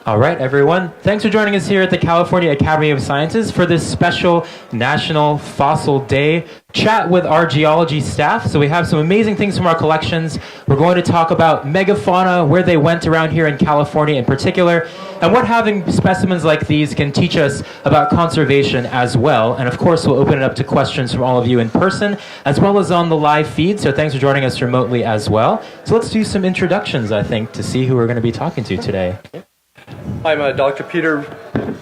All right, everyone. Thanks for joining us here at the California Academy of Sciences for this special National Fossil Day chat with our geology staff. So we have some amazing things from our collections. We're going to talk about megafauna, where they went around here in California in particular, and what having specimens like these can teach us about conservation as well. And of course, we'll open it up to questions from all of you in person, as well as on the live feed. So thanks for joining us remotely as well. So let's do some introductions, I think, to see who we're going to be talking to today. I'm Dr. Peter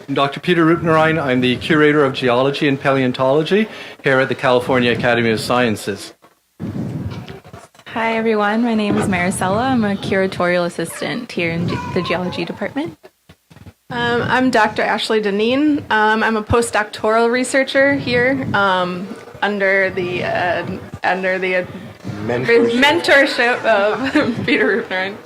Roopnarine. I'm the curator of Geology and Paleontology here at the California Academy of Sciences. Hi everyone, my name is Maricela. I'm a curatorial assistant here in the Geology Department. I'm Dr. Ashley Deneen. I'm a postdoctoral researcher here under the mentorship of Peter Roopnarine.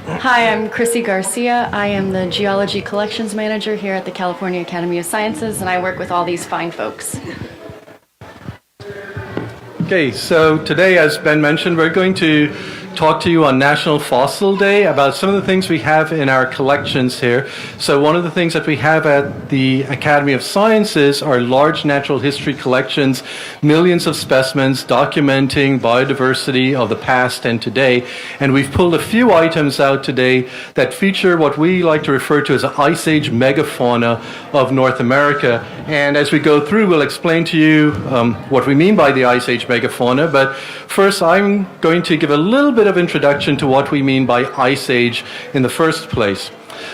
Hi, I'm Chrissy Garcia. I am the Geology Collections Manager here at the California Academy of Sciences, and I work with all these fine folks. Okay, so today, as Ben mentioned, we're going to talk to you on National Fossil Day about some of the things we have in our collections here. So one of the things that we have at the Academy of Sciences are large natural history collections, millions of specimens documenting biodiversity of the past and today. And we've pulled a few items out today that feature what we like to refer to as an Ice Age megafauna of North America. And as we go through, we'll explain to you what we mean by the Ice Age megafauna. But first, I'm going to give a little bit of introduction to what we mean by Ice Age in the first place.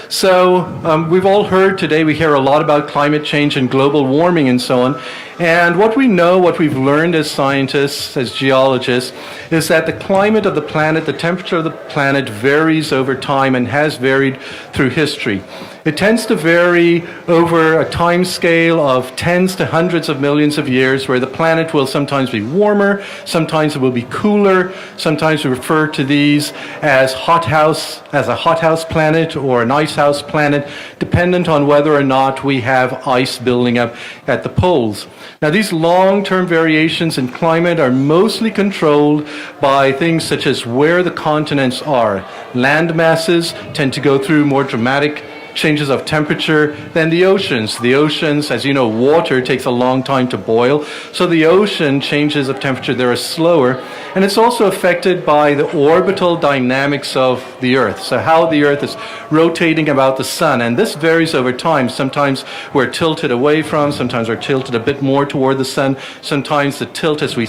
So we've all heard today, we hear a lot about climate change and global warming and so on. And what we know, what we've learned as scientists, as geologists, is that the climate of the planet, the temperature of the planet varies over time and has varied through history. It tends to vary over a time scale of tens to hundreds of millions of years, where the planet will sometimes be warmer, sometimes it will be cooler, sometimes we refer to these as a hothouse planet or an icehouse planet, dependent on whether or not we have ice building up at the poles. Now, these long-term variations in climate are mostly controlled by things such as where the continents are. Land masses tend to go through more dramatic changes of temperature than the oceans. The oceans, as you know, water takes a long time to boil, so the ocean changes of temperature there are slower, and it's also affected by the orbital dynamics of the Earth, so how the Earth is rotating about the sun, and this varies over time. Sometimes we're tilted away from, sometimes we're tilted a bit more toward the sun, sometimes the tilt as we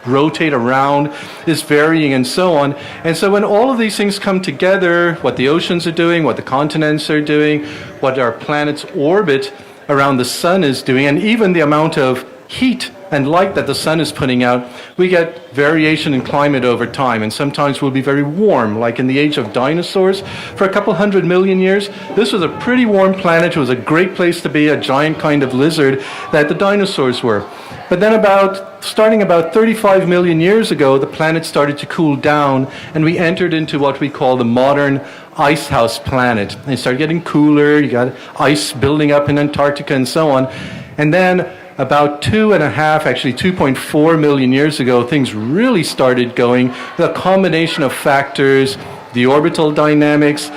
rotate around is varying and so on. And so when all of these things come together, what the oceans are doing, what the continents are doing, what our planet's orbit around the sun is doing, and even the amount of heat and light that the sun is putting out, we get variation in climate over time. And sometimes we'll be very warm, like in the age of dinosaurs. For a couple 100 million years, this was a pretty warm planet. It was a great place to be, a giant kind of lizard that the dinosaurs were. But then starting about 35 million years ago, the planet started to cool down, and we entered into what we call the modern icehouse planet. And it started getting cooler, you got ice building up in Antarctica and so on. And then about 2.4 million years ago, things really started going with a combination of factors, the orbital dynamics,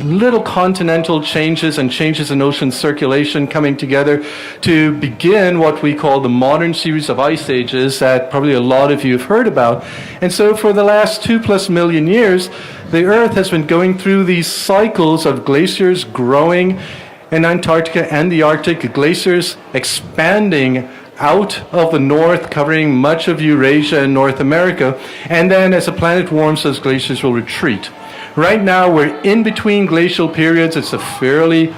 little continental changes and changes in ocean circulation coming together to begin what we call the modern series of ice ages that probably a lot of you have heard about. And so for the last 2+ million years, the Earth has been going through these cycles of glaciers growing in Antarctica and the Arctic, glaciers expanding out of the north, covering much of Eurasia and North America, and then as the planet warms, those glaciers will retreat. Right now, we're in between glacial periods. It's a fairly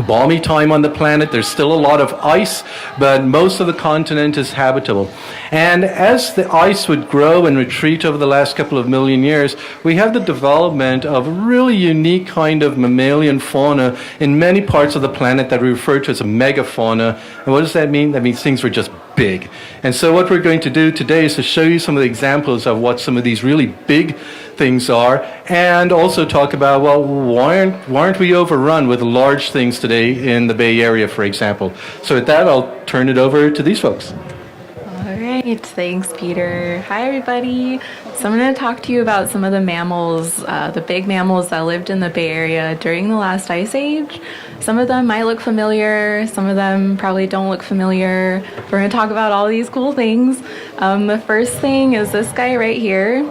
balmy time on the planet. There's still a lot of ice, but most of the continent is habitable. And as the ice would grow and retreat over the last couple of million years, we have the development of a really unique kind of mammalian fauna in many parts of the planet that we refer to as a megafauna. And what does that mean? That means things were just big. And so what we're going to do today is to show you some of the examples of what some of these really big things are, and also talk about, well, why aren't we overrun with large things today in the Bay Area, for example. So with that, I'll turn it over to these folks. All right. Great, thanks, Peter. Hi, everybody. So I'm going to talk to you about some of the mammals, the big mammals that lived in the Bay Area during the last ice age. Some of them might look familiar, some of them probably don't look familiar. We're going to talk about all these cool things. The first thing is this guy right here.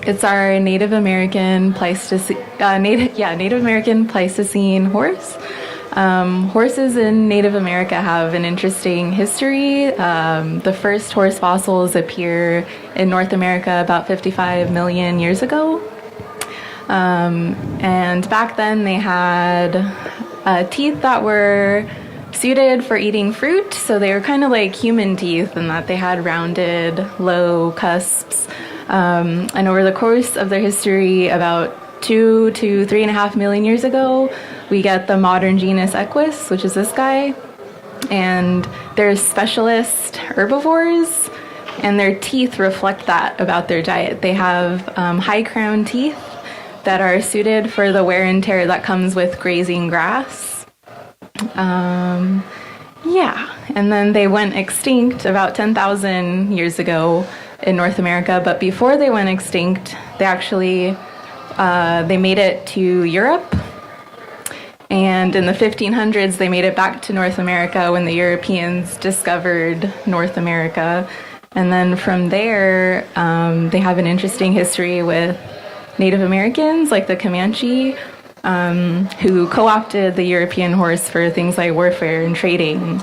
It's our Native American Pleistocene horse. Horses in Native America have an interesting history. The first horse fossils appear in North America about 55 million years ago. And back then they had teeth that were suited for eating fruit. So they were kind of like human teeth in that they had rounded, low cusps. And over the course of their history, about 2 to 3.5 million years ago, we get the modern genus Equus, which is this guy. And they're specialist herbivores, and their teeth reflect that about their diet. They have high crown teeth that are suited for the wear and tear that comes with grazing grass. And then they went extinct about 10,000 years ago in North America, but before they went extinct, they actually they made it to Europe, and in the 1500s they made it back to North America when the Europeans discovered North America. And then from there they have an interesting history with Native Americans like the Comanche, who co-opted the European horse for things like warfare and trading.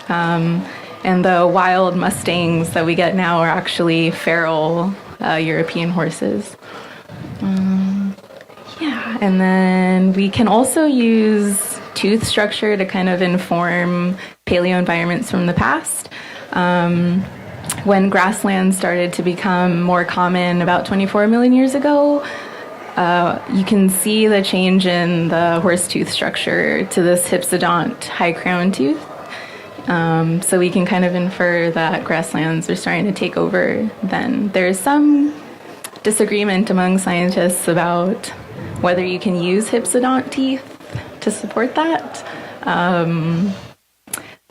And the wild Mustangs that we get now are actually feral European horses. And then we can also use tooth structure to kind of inform paleo environments from the past. When grasslands started to become more common about 24 million years ago, you can see the change in the horse tooth structure to this hypsodont high crown tooth. So we can kind of infer that grasslands are starting to take over then. There's some disagreement among scientists about whether you can use hypsodont teeth to support that.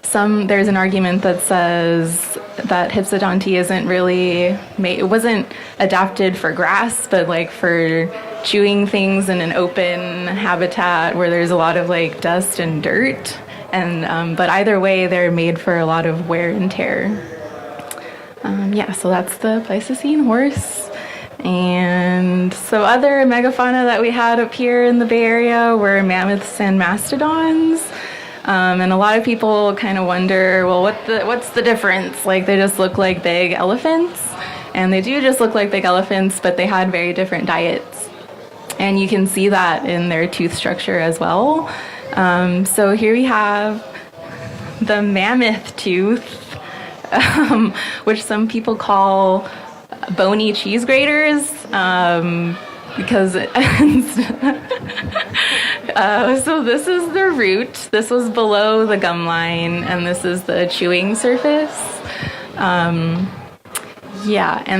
There's an argument that says that hypsodonty isn't really it wasn't adapted for grass, but like for chewing things in an open habitat where there's a lot of like dust and dirt. And but either way, they're made for a lot of wear and tear. So that's the Pleistocene horse. And so other megafauna that we had up here in the Bay Area were mammoths and mastodons. And a lot of people kind of wonder, well, what's the difference? Like, they just look like big elephants. And they do just look like big elephants, but they had very different diets. And you can see that in their tooth structure as well. So here we have the mammoth tooth, which some people call bony cheese graters, because so this is the root, this was below the gum line, and this is the chewing surface. And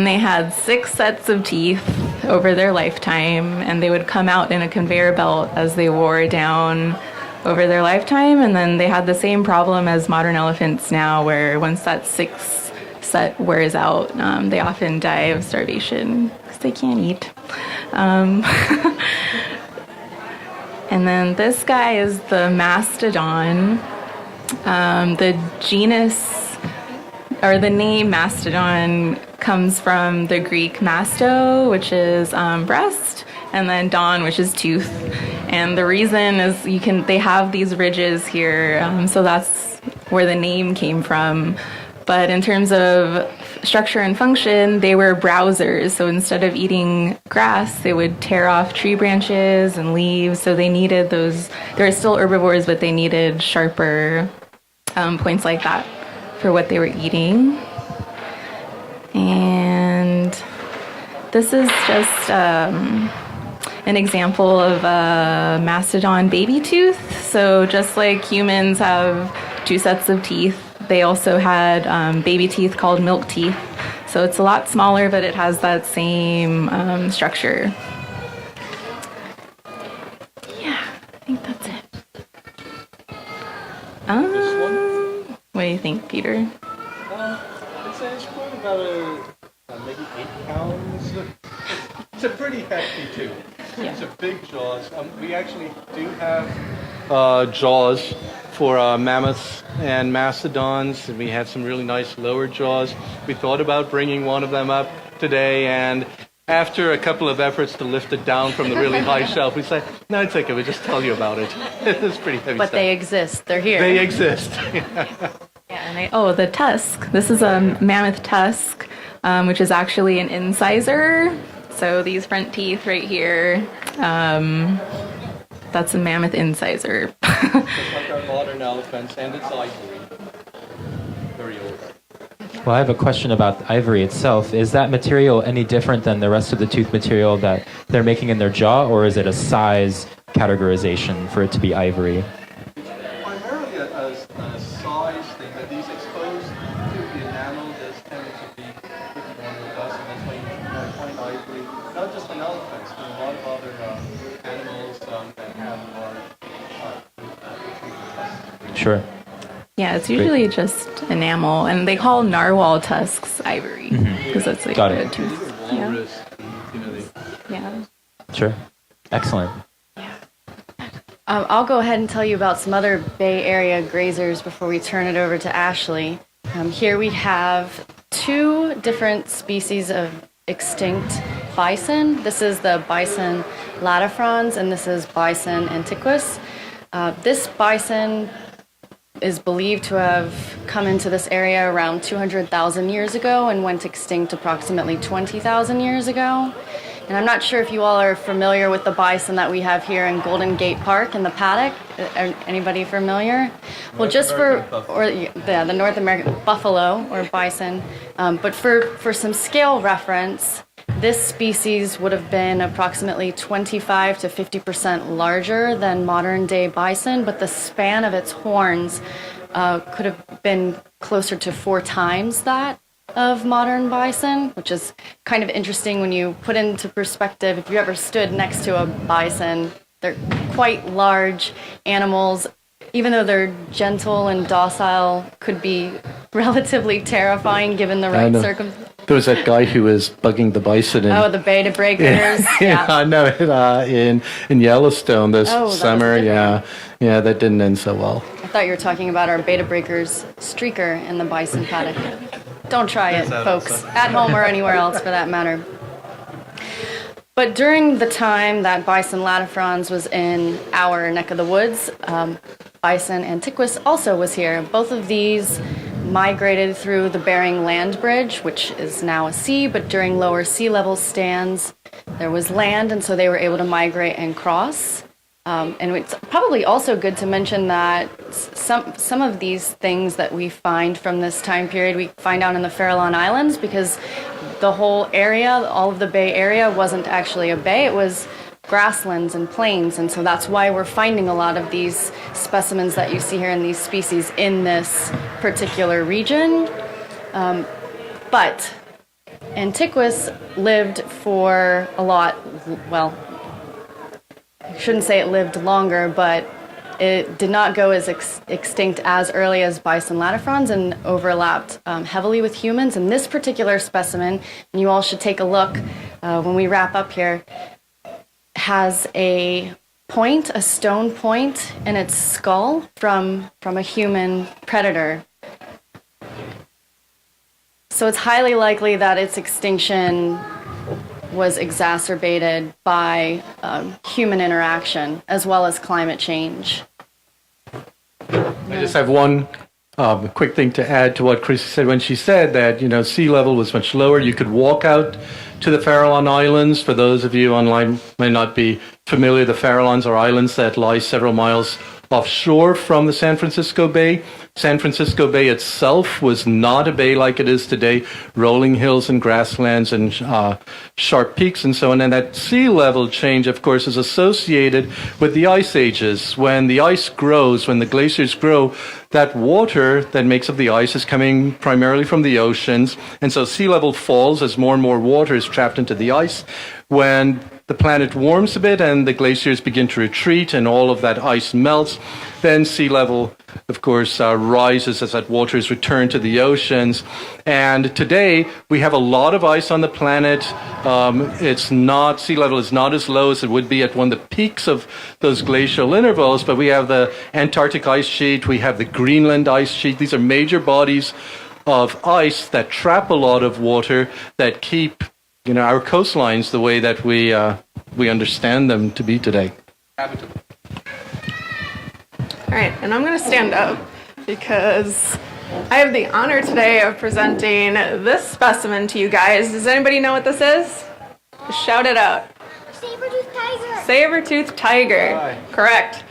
they had 6 sets of teeth over their lifetime, and they would come out in a conveyor belt as they wore down over their lifetime. And then they had the same problem as modern elephants now, where once that 6th set wears out, they often die of starvation because they can't eat. And then this guy is the Mastodon. The genus, or the name Mastodon, comes from the Greek masto, which is breast, and then don, which is tooth. And the reason is they have these ridges here, so that's where the name came from. But in terms of structure and function, they were browsers. So instead of eating grass, they would tear off tree branches and leaves. So they needed those. They were still herbivores, but they needed sharper points like that for what they were eating. And this is just an example of a mastodon baby tooth. So just like humans have 2 sets of teeth, they also had baby teeth called milk teeth. So it's a lot smaller, but it has that same structure. I think that's it. What do you think, Peter? It's quite a about maybe 8 pounds. It's a pretty hefty tooth. Yeah. It's a big jaws. We actually do have jaws for mammoths and mastodons, and we have some really nice lower jaws. We thought about bringing one of them up today, and after a couple of efforts to lift it down from the really high shelf, we said, no, it's okay, we'll just tell you about it. It's pretty heavy But stuff. they exist. They're here. They exist. Yeah, and the tusk. This is a mammoth tusk, which is actually an incisor. So these front teeth right here, that's a mammoth incisor. Just like our modern elephants, and it's ivory. Very old. Well, I have a question about ivory itself. Is that material any different than the rest of the tooth material that they're making in their jaw, or is it a size categorization for it to be ivory? Primarily a size thing, that these exposed to the enamel does tend to be pretty more robust, and that's why you find ivory, not just in elephants, but in a lot of other animals that have large Sure. Yeah, it's usually just enamel, and they call narwhal tusks ivory because that's like Got a it. tooth. Yeah. walrus, Yeah. Sure. Excellent. I'll go ahead and tell you about some other Bay Area grazers before we turn it over to Ashley. Here we have 2 different species of extinct bison. This is the bison latifrons, and this is bison antiquus. This bison is believed to have come into this area around 200,000 years ago and went extinct approximately 20,000 years ago. And I'm not sure if you all are familiar with the bison that we have here in Golden Gate Park in the paddock. Are anybody familiar? Well, just for the North American buffalo or bison, but for some scale reference, this species would have been approximately 25 to 50% larger than modern day bison, but the span of its horns could have been closer to 4 times that of modern bison, which is kind of interesting when you put into perspective. If you ever stood next to a bison, they're quite large animals. Even though they're gentle and docile, could be relatively terrifying given the right circumstances. There was that guy who was bugging the bison. The beta breakers. Yeah, I know it in Yellowstone this summer. Yeah, that didn't end so well. I thought you were talking about our beta breakers streaker in the bison paddock. Don't try it, folks, at home or anywhere else for that matter. But during the time that bison latifrons was in our neck of the woods, bison antiquus also was here. Both of these migrated through the Bering Land Bridge, which is now a sea, but during lower sea level stands, there was land, and so they were able to migrate and cross. And it's probably also good to mention that some of these things that we find from this time period, we find out in the Farallon Islands, because the whole area, all of the Bay Area, wasn't actually a bay. It was grasslands and plains, and so that's why we're finding a lot of these specimens that you see here in these species in this particular region. But Antiquus lived for a lot, well, I shouldn't say it lived longer, but it did not go as extinct as early as bison latifrons and overlapped heavily with humans. And this particular specimen, and you all should take a look when we wrap up here, has a point, a stone point in its skull from a human predator. So it's highly likely that its extinction was exacerbated by human interaction as well as climate change. I just have one quick thing to add to what Chrissy said when she said that, sea level was much lower. You could walk out to the Farallon Islands. For those of you online may not be familiar, the Farallons are islands that lie several miles offshore from the San Francisco Bay. San Francisco Bay itself was not a bay like it is today, rolling hills and grasslands and sharp peaks and so on. And that sea level change, of course, is associated with the ice ages. When the ice grows, when the glaciers grow, that water that makes up the ice is coming primarily from the oceans. And so sea level falls as more and more water is trapped into the ice. When the planet warms a bit and the glaciers begin to retreat and all of that ice melts, then sea level, of course, rises as that water is returned to the oceans. And today, we have a lot of ice on the planet. Sea level is not as low as it would be at one of the peaks of those glacial intervals, but we have the Antarctic ice sheet, we have the Greenland ice sheet. These are major bodies of ice that trap a lot of water that keep our coastlines the way that we understand them to be today. Habitable. All right, and I'm going to stand up because I have the honor today of presenting this specimen to you guys. Does anybody know what this is? Just shout it out. Saber-toothed tiger. Saber-toothed tiger. Hi. Correct.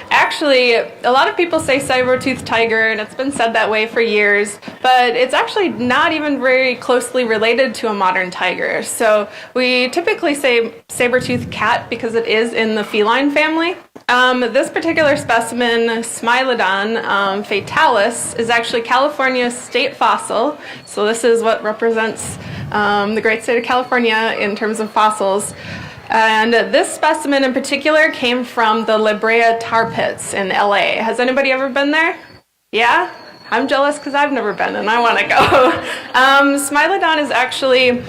Actually, a lot of people say saber-toothed tiger, and it's been said that way for years, but it's actually not even very closely related to a modern tiger. So we typically say saber-toothed cat because it is in the feline family. This particular specimen, Smilodon fatalis, is actually California's state fossil. So this is what represents the great state of California in terms of fossils. And this specimen in particular came from the La Brea tar pits in LA. Has anybody ever been there? Yeah? I'm jealous because I've never been and I want to go. Smilodon is actually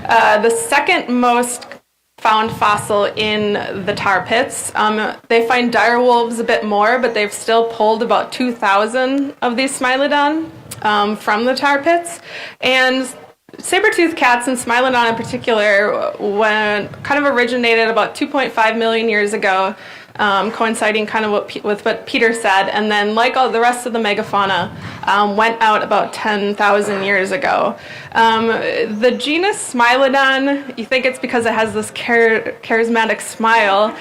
the second most found fossil in the tar pits. They find dire wolves a bit more, but they've still pulled about 2,000 of these Smilodon from the tar pits. And saber-toothed cats and Smilodon in particular kind of originated about 2.5 million years ago, coinciding kind of with what Peter said, and then like all the rest of the megafauna, went out about 10,000 years ago. The genus Smilodon, you think it's because it has this charismatic smile.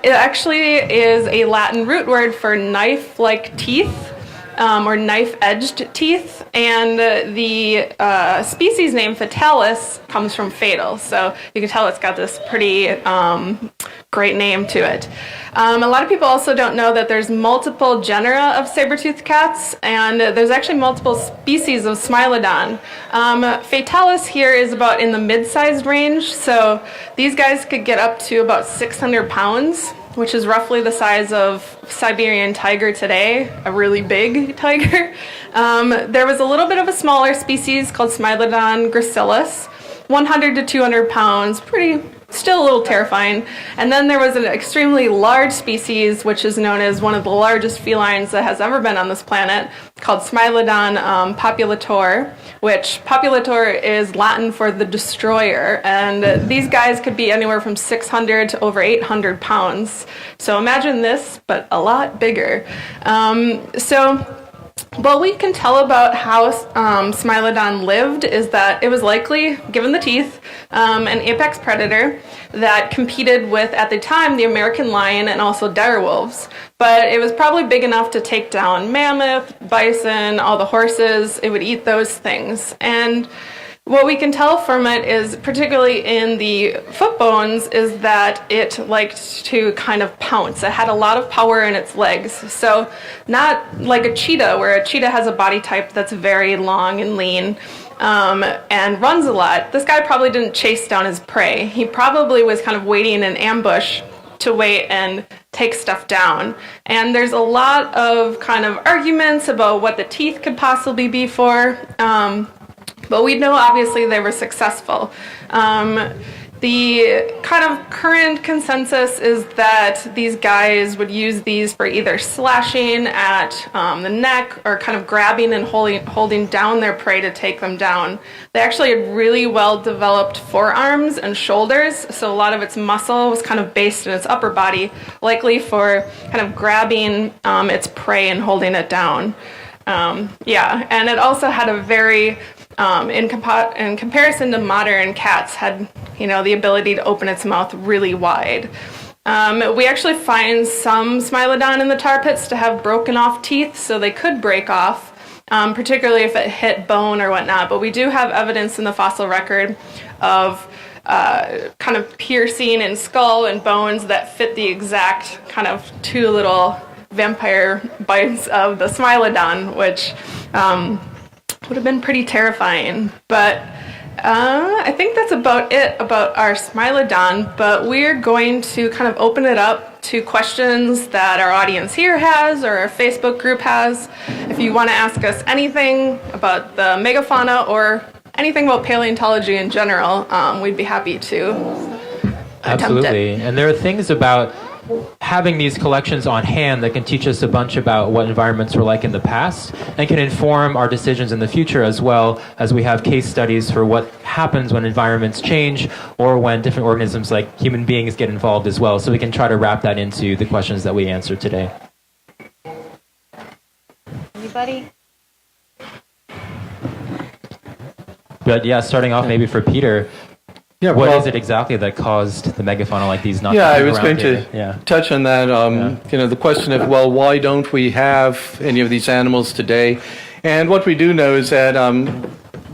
It actually is a Latin root word for knife-like teeth. Or knife-edged teeth, and the species name fatalis comes from fatal, so you can tell it's got this pretty great name to it. A lot of people also don't know that there's multiple genera of saber-toothed cats, and there's actually multiple species of Smilodon. Fatalis here is about in the mid-sized range, so these guys could get up to about 600 pounds. Which is roughly the size of Siberian tiger today, a really big tiger. There was a little bit of a smaller species called Smilodon gracilis, 100 to 200 pounds, still a little terrifying. And then there was an extremely large species, which is known as one of the largest felines that has ever been on this planet, called Smilodon populator, which populator is Latin for the destroyer. And these guys could be anywhere from 600 to over 800 pounds. So imagine this, but a lot bigger. What we can tell about how Smilodon lived is that it was likely, given the teeth, an apex predator that competed with, at the time, the American lion and also dire wolves. But it was probably big enough to take down mammoth, bison, all the horses. It would eat those things. And what we can tell from it is, particularly in the foot bones, is that it liked to kind of pounce. It had a lot of power in its legs. So not like a cheetah, where a cheetah has a body type that's very long and lean and runs a lot. This guy probably didn't chase down his prey. He probably was kind of waiting in an ambush to wait and take stuff down. And there's a lot of kind of arguments about what the teeth could possibly be for. But we know obviously they were successful. The kind of current consensus is that these guys would use these for either slashing at the neck or kind of grabbing and holding down their prey to take them down. They actually had really well developed forearms and shoulders, so a lot of its muscle was kind of based in its upper body, likely for kind of grabbing its prey and holding it down. And it also had a very in comparison to modern cats, had the ability to open its mouth really wide. We actually find some Smilodon in the tar pits to have broken off teeth, so they could break off, particularly if it hit bone or whatnot. But we do have evidence in the fossil record of kind of piercing in skull and bones that fit the exact kind of two little vampire bites of the Smilodon, which would have been pretty terrifying. But I think that's about it about our Smilodon, but we're going to kind of open it up to questions that our audience here has or our Facebook group has. If you want to ask us anything about the megafauna or anything about paleontology in general, we'd be happy to attempt Absolutely. it. And there are things about having these collections on hand that can teach us a bunch about what environments were like in the past and can inform our decisions in the future, as well as we have case studies for what happens when environments change or when different organisms like human beings get involved as well. So we can try to wrap that into the questions that we answer today. Anybody? But yeah, starting off maybe for Peter, Yeah, what well, is it exactly that caused the megafauna like these not Yeah, to I be was around going here? to touch on that. The question of, well, why don't we have any of these animals today? And what we do know is that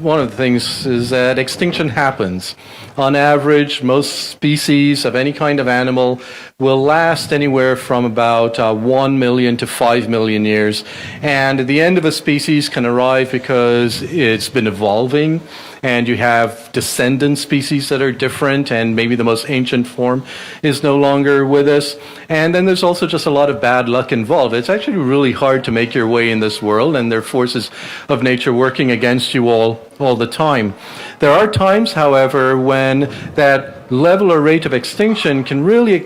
one of the things is that extinction happens. On average, most species of any kind of animal will last anywhere from about 1 million to 5 million years. And the end of a species can arrive because it's been evolving, and you have descendant species that are different, and maybe the most ancient form is no longer with us. And then there's also just a lot of bad luck involved. It's actually really hard to make your way in this world, and there are forces of nature working against you all the time. There are times, however, when that level or rate of extinction can really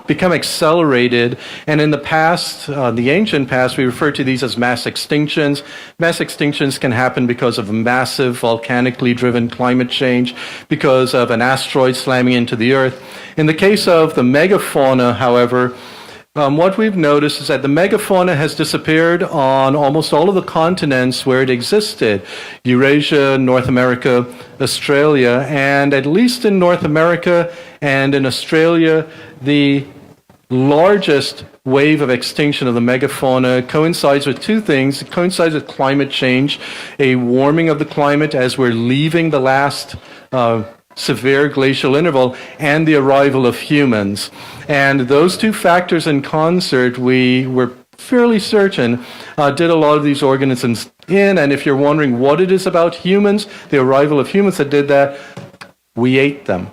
become accelerated. And in the past, the ancient past, we refer to these as mass extinctions. Mass extinctions can happen because of massive volcanically driven climate change, because of an asteroid slamming into the Earth. In the case of the megafauna, however, what we've noticed is that the megafauna has disappeared on almost all of the continents where it existed. Eurasia, North America, Australia, and at least in North America and in Australia, the largest wave of extinction of the megafauna coincides with two things. It coincides with climate change, a warming of the climate as we're leaving the last severe glacial interval, and the arrival of humans. And those two factors in concert, we were fairly certain, did a lot of these organisms in. And if you're wondering what it is about humans, the arrival of humans that did that, we ate them.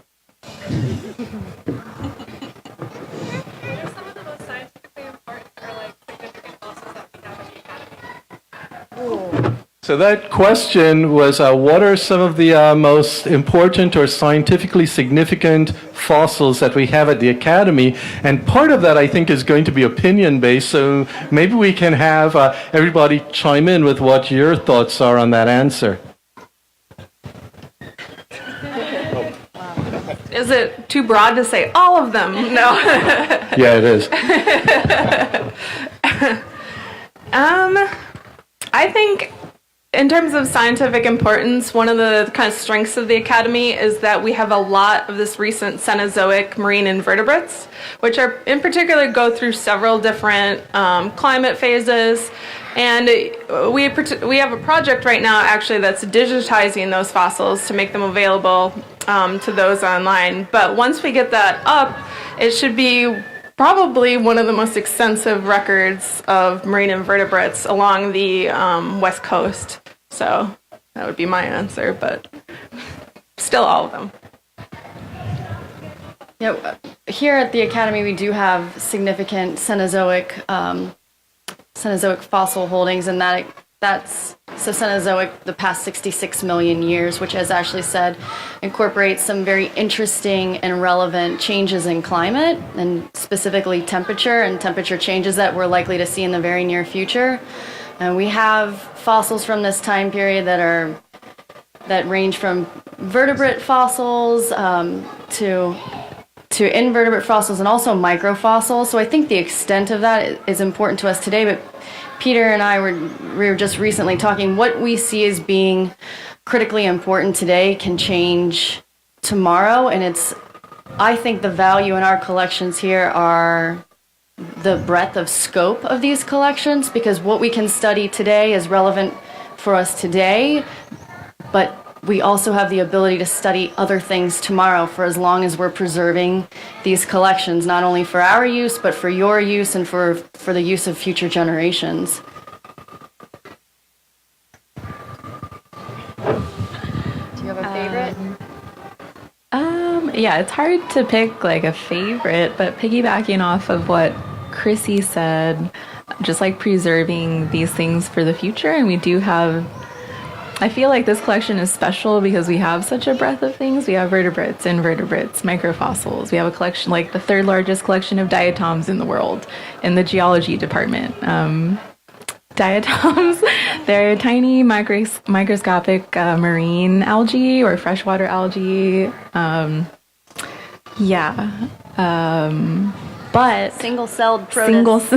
So that question was, what are some of the most important or scientifically significant fossils that we have at the Academy? And part of that, I think, is going to be opinion-based, so maybe we can have everybody chime in with what your thoughts are on that answer. Is it too broad to say all of them? No. Yeah, it is. I think in terms of scientific importance, one of the kind of strengths of the Academy is that we have a lot of this recent Cenozoic marine invertebrates, which are in particular go through several different climate phases. And we have a project right now actually that's digitizing those fossils to make them available to those online. But once we get that up, it should be probably one of the most extensive records of marine invertebrates along the west coast. So that would be my answer, but still all of them. Yeah, here at the Academy we do have significant Cenozoic fossil holdings, and that's Cenozoic, the past 66 million years, which, as Ashley said, incorporates some very interesting and relevant changes in climate, and specifically temperature and temperature changes that we're likely to see in the very near future. And we have fossils from this time period that range from vertebrate fossils to invertebrate fossils, and also microfossils. So I think the extent of that is important to us today, but Peter and I were just recently talking, what we see as being critically important today can change tomorrow, and I think the value in our collections here are the breadth of scope of these collections, because what we can study today is relevant for us today, but we also have the ability to study other things tomorrow for as long as we're preserving these collections, not only for our use, but for your use and for the use of future generations. Do you have a favorite? Yeah, it's hard to pick like a favorite, but piggybacking off of what Chrissy said, just like preserving these things for the future. And we do have, I feel like this collection is special because we have such a breadth of things. We have vertebrates, invertebrates, microfossils. We have a collection, like the third largest collection of diatoms in the world in the Geology Department. Diatoms, they're tiny microscopic marine algae or freshwater algae. But Single-celled protists.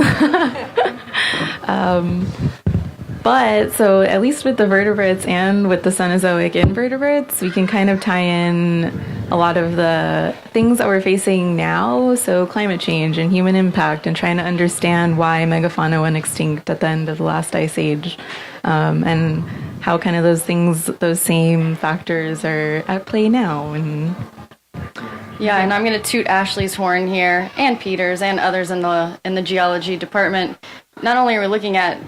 But so at least with the vertebrates and with the Cenozoic invertebrates, we can kind of tie in a lot of the things that we're facing now. So climate change and human impact and trying to understand why megafauna went extinct at the end of the last ice age. And how kind of those things, those same factors are at play now. And Yeah, and I'm going to toot Ashley's horn here, and Peter's, and others in the geology department. Not only are we looking at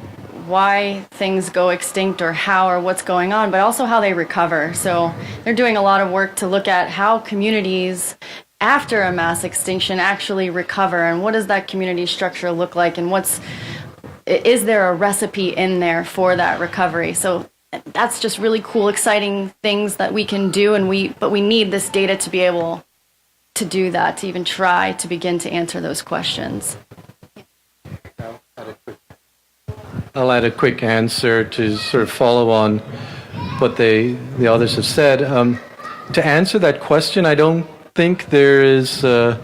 why things go extinct or how or what's going on, but also how they recover. So they're doing a lot of work to look at how communities after a mass extinction actually recover, and what does that community structure look like, and is there a recipe in there for that recovery? So that's just really cool, exciting things that we can do, but we need this data to be able to do that, to even try to begin to answer those questions. I'll add a quick answer to sort of follow on what the others have said. To answer that question, I don't think there's a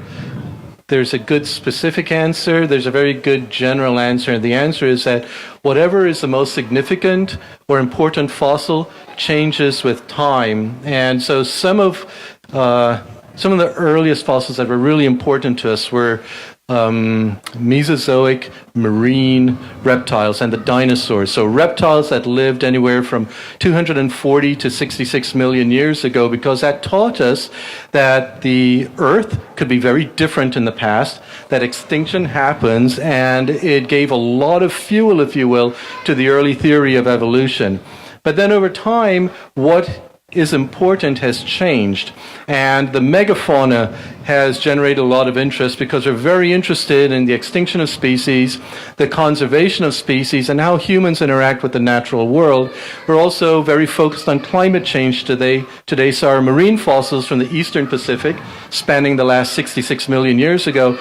good specific answer. There's a very good general answer, and the answer is that whatever is the most significant or important fossil changes with time. And so some of the earliest fossils that were really important to us were Mesozoic marine reptiles and the dinosaurs. So reptiles that lived anywhere from 240 to 66 million years ago, because that taught us that the Earth could be very different in the past, that extinction happens, and it gave a lot of fuel, if you will, to the early theory of evolution. But then over time, what is important has changed, and the megafauna has generated a lot of interest because we're very interested in the extinction of species, the conservation of species, and how humans interact with the natural world. We're also very focused on climate change today. So our marine fossils from the eastern Pacific, spanning the last 66 million years ago,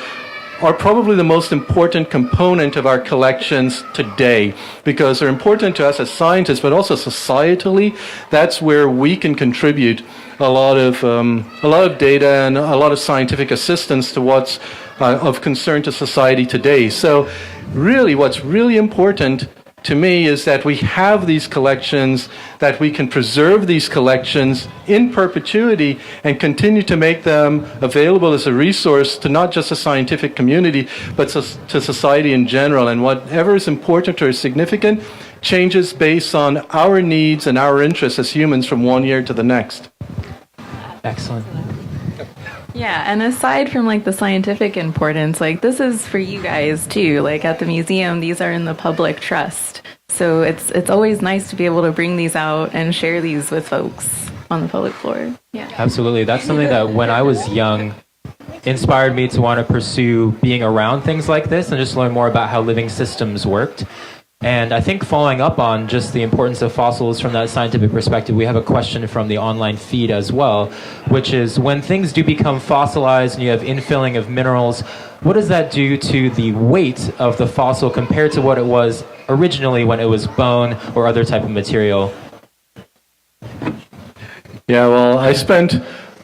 are probably the most important component of our collections today, because they're important to us as scientists, but also societally. That's where we can contribute a lot of data and a lot of scientific assistance to what's of concern to society today. So really, what's really important to me is that we have these collections, that we can preserve these collections in perpetuity and continue to make them available as a resource to not just the scientific community, but to society in general. And whatever is important or significant changes based on our needs and our interests as humans from one year to the next. Excellent. yeah, and aside from like the scientific importance, like this is for you guys too. Like at the museum, these are in the public trust. So it's always nice to be able to bring these out and share these with folks on the public floor. Yeah. Absolutely. That's something that when I was young inspired me to want to pursue being around things like this and just learn more about how living systems worked. And I think following up on just the importance of fossils from that scientific perspective, we have a question from the online feed as well, which is when things do become fossilized and you have infilling of minerals, what does that do to the weight of the fossil compared to what it was originally when it was bone or other type of material? Yeah, well, I spent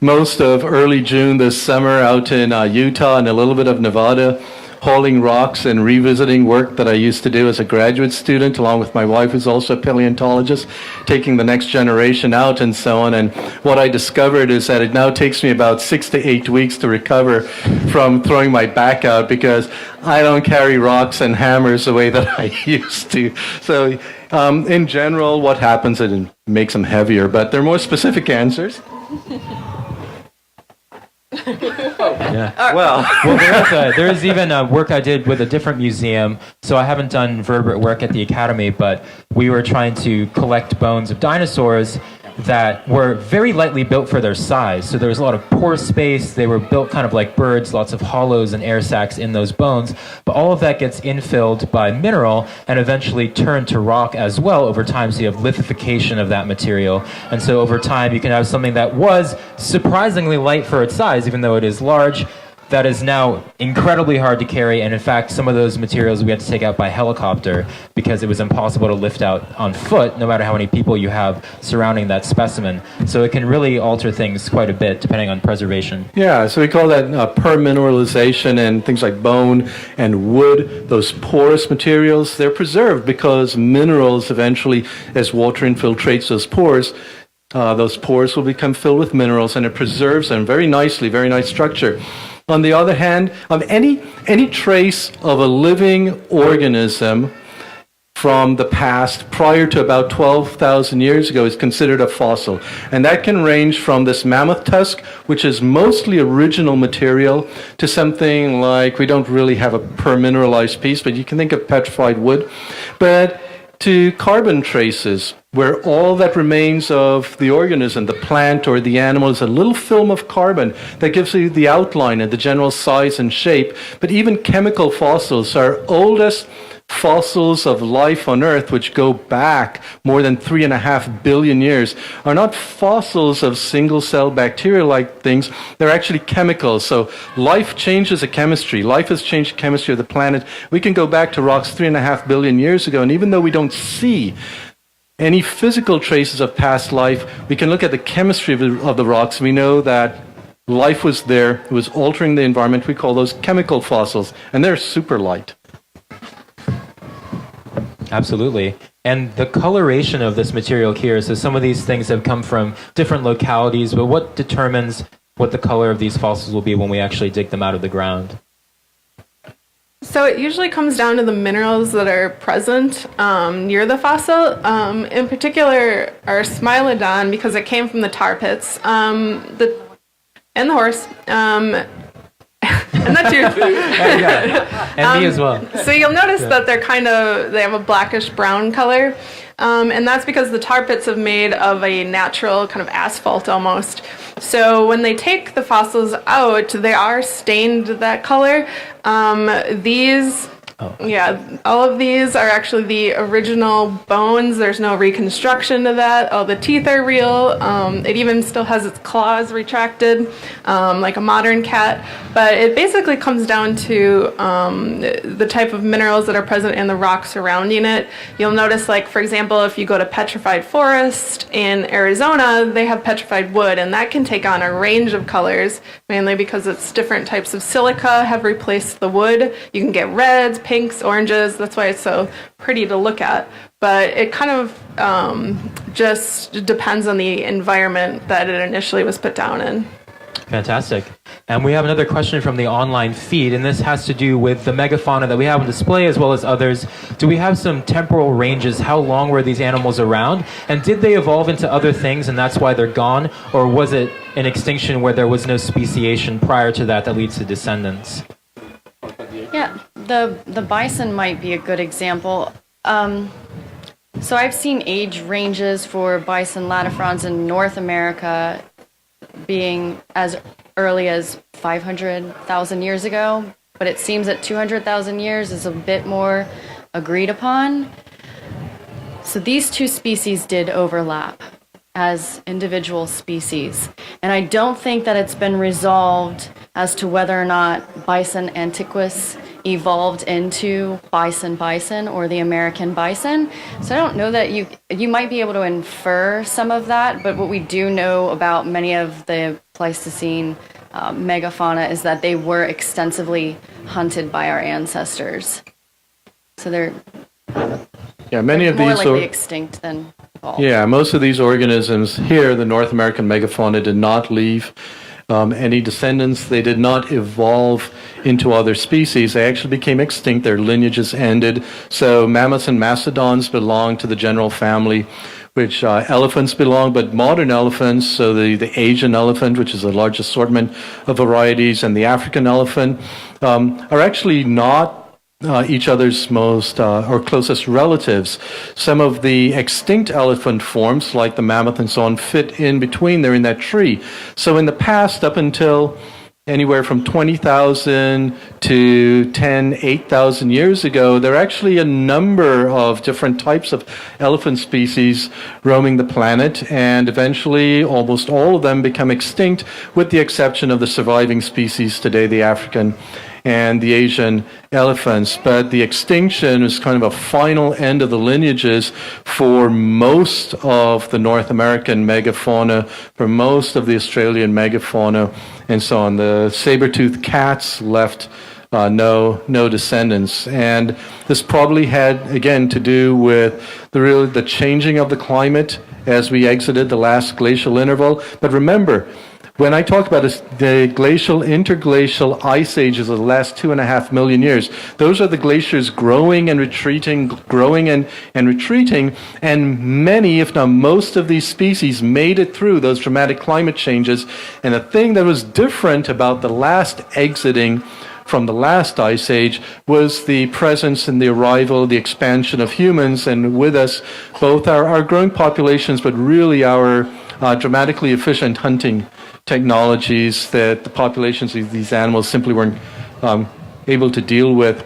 most of early June this summer out in Utah and a little bit of Nevada, hauling rocks and revisiting work that I used to do as a graduate student, along with my wife, who's also a paleontologist, taking the next generation out and so on. And what I discovered is that it now takes me about 6 to 8 weeks to recover from throwing my back out, because I don't carry rocks and hammers the way that I used to. So in general, what happens is it makes them heavier, but there are more specific answers. Yeah. Well, there's even work I did with a different museum. So I haven't done vertebrate work at the academy, but we were trying to collect bones of dinosaurs. that were very lightly built for their size. So there was a lot of pore space. They were built kind of like birds, lots of hollows and air sacs in those bones. But all of that gets infilled by mineral and eventually turned to rock as well over time. So you have lithification of that material. And so over time, you can have something that was surprisingly light for its size, even though it is large, that is now incredibly hard to carry, and in fact, some of those materials we had to take out by helicopter because it was impossible to lift out on foot, no matter how many people you have surrounding that specimen. So it can really alter things quite a bit, depending on preservation. Yeah, so we call that permineralization, and things like bone and wood, those porous materials, they're preserved because minerals eventually, as water infiltrates those pores will become filled with minerals, and it preserves them very nicely, very nice structure. On the other hand, any trace of a living organism from the past prior to about 12,000 years ago is considered a fossil. And that can range from this mammoth tusk, which is mostly original material, to something like, we don't really have a permineralized piece, but you can think of petrified wood, but to carbon traces, where all that remains of the organism, the plant or the animal, is a little film of carbon that gives you the outline and the general size and shape. But even chemical fossils, our oldest fossils of life on Earth, which go back more than 3.5 billion years, are not fossils of single-cell bacteria-like things. They're actually chemicals. So life changes the chemistry. Life has changed the chemistry of the planet. We can go back to rocks 3.5 billion years ago, and even though we don't see any physical traces of past life, we can look at the chemistry of the rocks. We know that life was there. It was altering the environment. We call those chemical fossils, and they're super light. Absolutely. And the coloration of this material here, so some of these things have come from different localities, but what determines what the color of these fossils will be when we actually dig them out of the ground? So it usually comes down to the minerals that are present near the fossil. In particular, our Smilodon, because it came from the tar pits, and the horse. And that's you. And me as well. So you'll notice that they have a blackish brown color. And that's because the tar pits have made of a natural kind of asphalt almost. So when they take the fossils out, they are stained that color. All of these are actually the original bones. There's no reconstruction to that. All the teeth are real. It even still has its claws retracted, like a modern cat. But it basically comes down to the type of minerals that are present in the rock surrounding it. You'll notice, like, for example, if you go to petrified forest in Arizona, they have petrified wood, and that can take on a range of colors, mainly because it's different types of silica have replaced the wood. You can get reds, pinks, oranges. That's why it's so pretty to look at. But it kind of just depends on the environment that it initially was put down in. Fantastic. And we have another question from the online feed, and this has to do with the megafauna that we have on display as well as others. Do we have some temporal ranges? How long were these animals around? And did they evolve into other things and that's why they're gone? Or was it an extinction where there was no speciation prior to that leads to descendants? Yeah, the bison might be a good example. So I've seen age ranges for bison latifrons in North America being as early as 500,000 years ago, but it seems that 200,000 years is a bit more agreed upon. So these two species did overlap as individual species, and I don't think that it's been resolved as to whether or not Bison antiquus evolved into bison or the American bison. So I don't know that you might be able to infer some of that, but what we do know about many of the Pleistocene megafauna is that they were extensively hunted by our ancestors. So they're many of more these likely extinct than evolved. Yeah, most of these organisms here, the North American megafauna, did not leave any descendants. They did not evolve into other species. They actually became extinct. Their lineages ended. So mammoths and mastodons belong to the general family, which elephants belong, but modern elephants, so the Asian elephant, which is a large assortment of varieties, and the African elephant, are actually not each other's most or closest relatives. Some of the extinct elephant forms, like the mammoth and so on, fit in between. They're in that tree. So in the past, up until anywhere from 20,000 to 8,000 years ago, there are actually a number of different types of elephant species roaming the planet, and eventually almost all of them become extinct, with the exception of the surviving species today, the African and the Asian elephants. But the extinction is kind of a final end of the lineages for most of the North American megafauna, for most of the Australian megafauna, and so on. The saber-toothed cats left no descendants. And this probably had, again, to do with the changing of the climate as we exited the last glacial interval. But remember, when I talk about the glacial, interglacial ice ages of the last 2.5 million years, those are the glaciers growing and retreating, and many, if not most of these species made it through those dramatic climate changes. And the thing that was different about the last exiting from the last ice age was the presence and the arrival, the expansion of humans, and with us, both our growing populations, but really our dramatically efficient hunting technologies that the populations of these animals simply weren't able to deal with.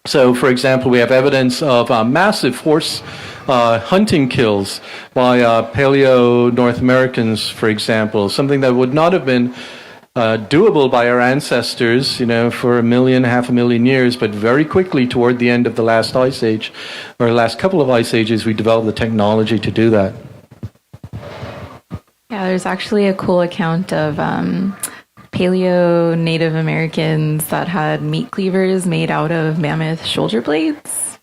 So, for example, we have evidence of massive horse hunting kills by Paleo North Americans, for example, something that would not have been doable by our ancestors, for 500,000 years, but very quickly toward the end of the last ice age, or the last couple of ice ages, we developed the technology to do that. Yeah, there's actually a cool account of paleo Native Americans that had meat cleavers made out of mammoth shoulder blades.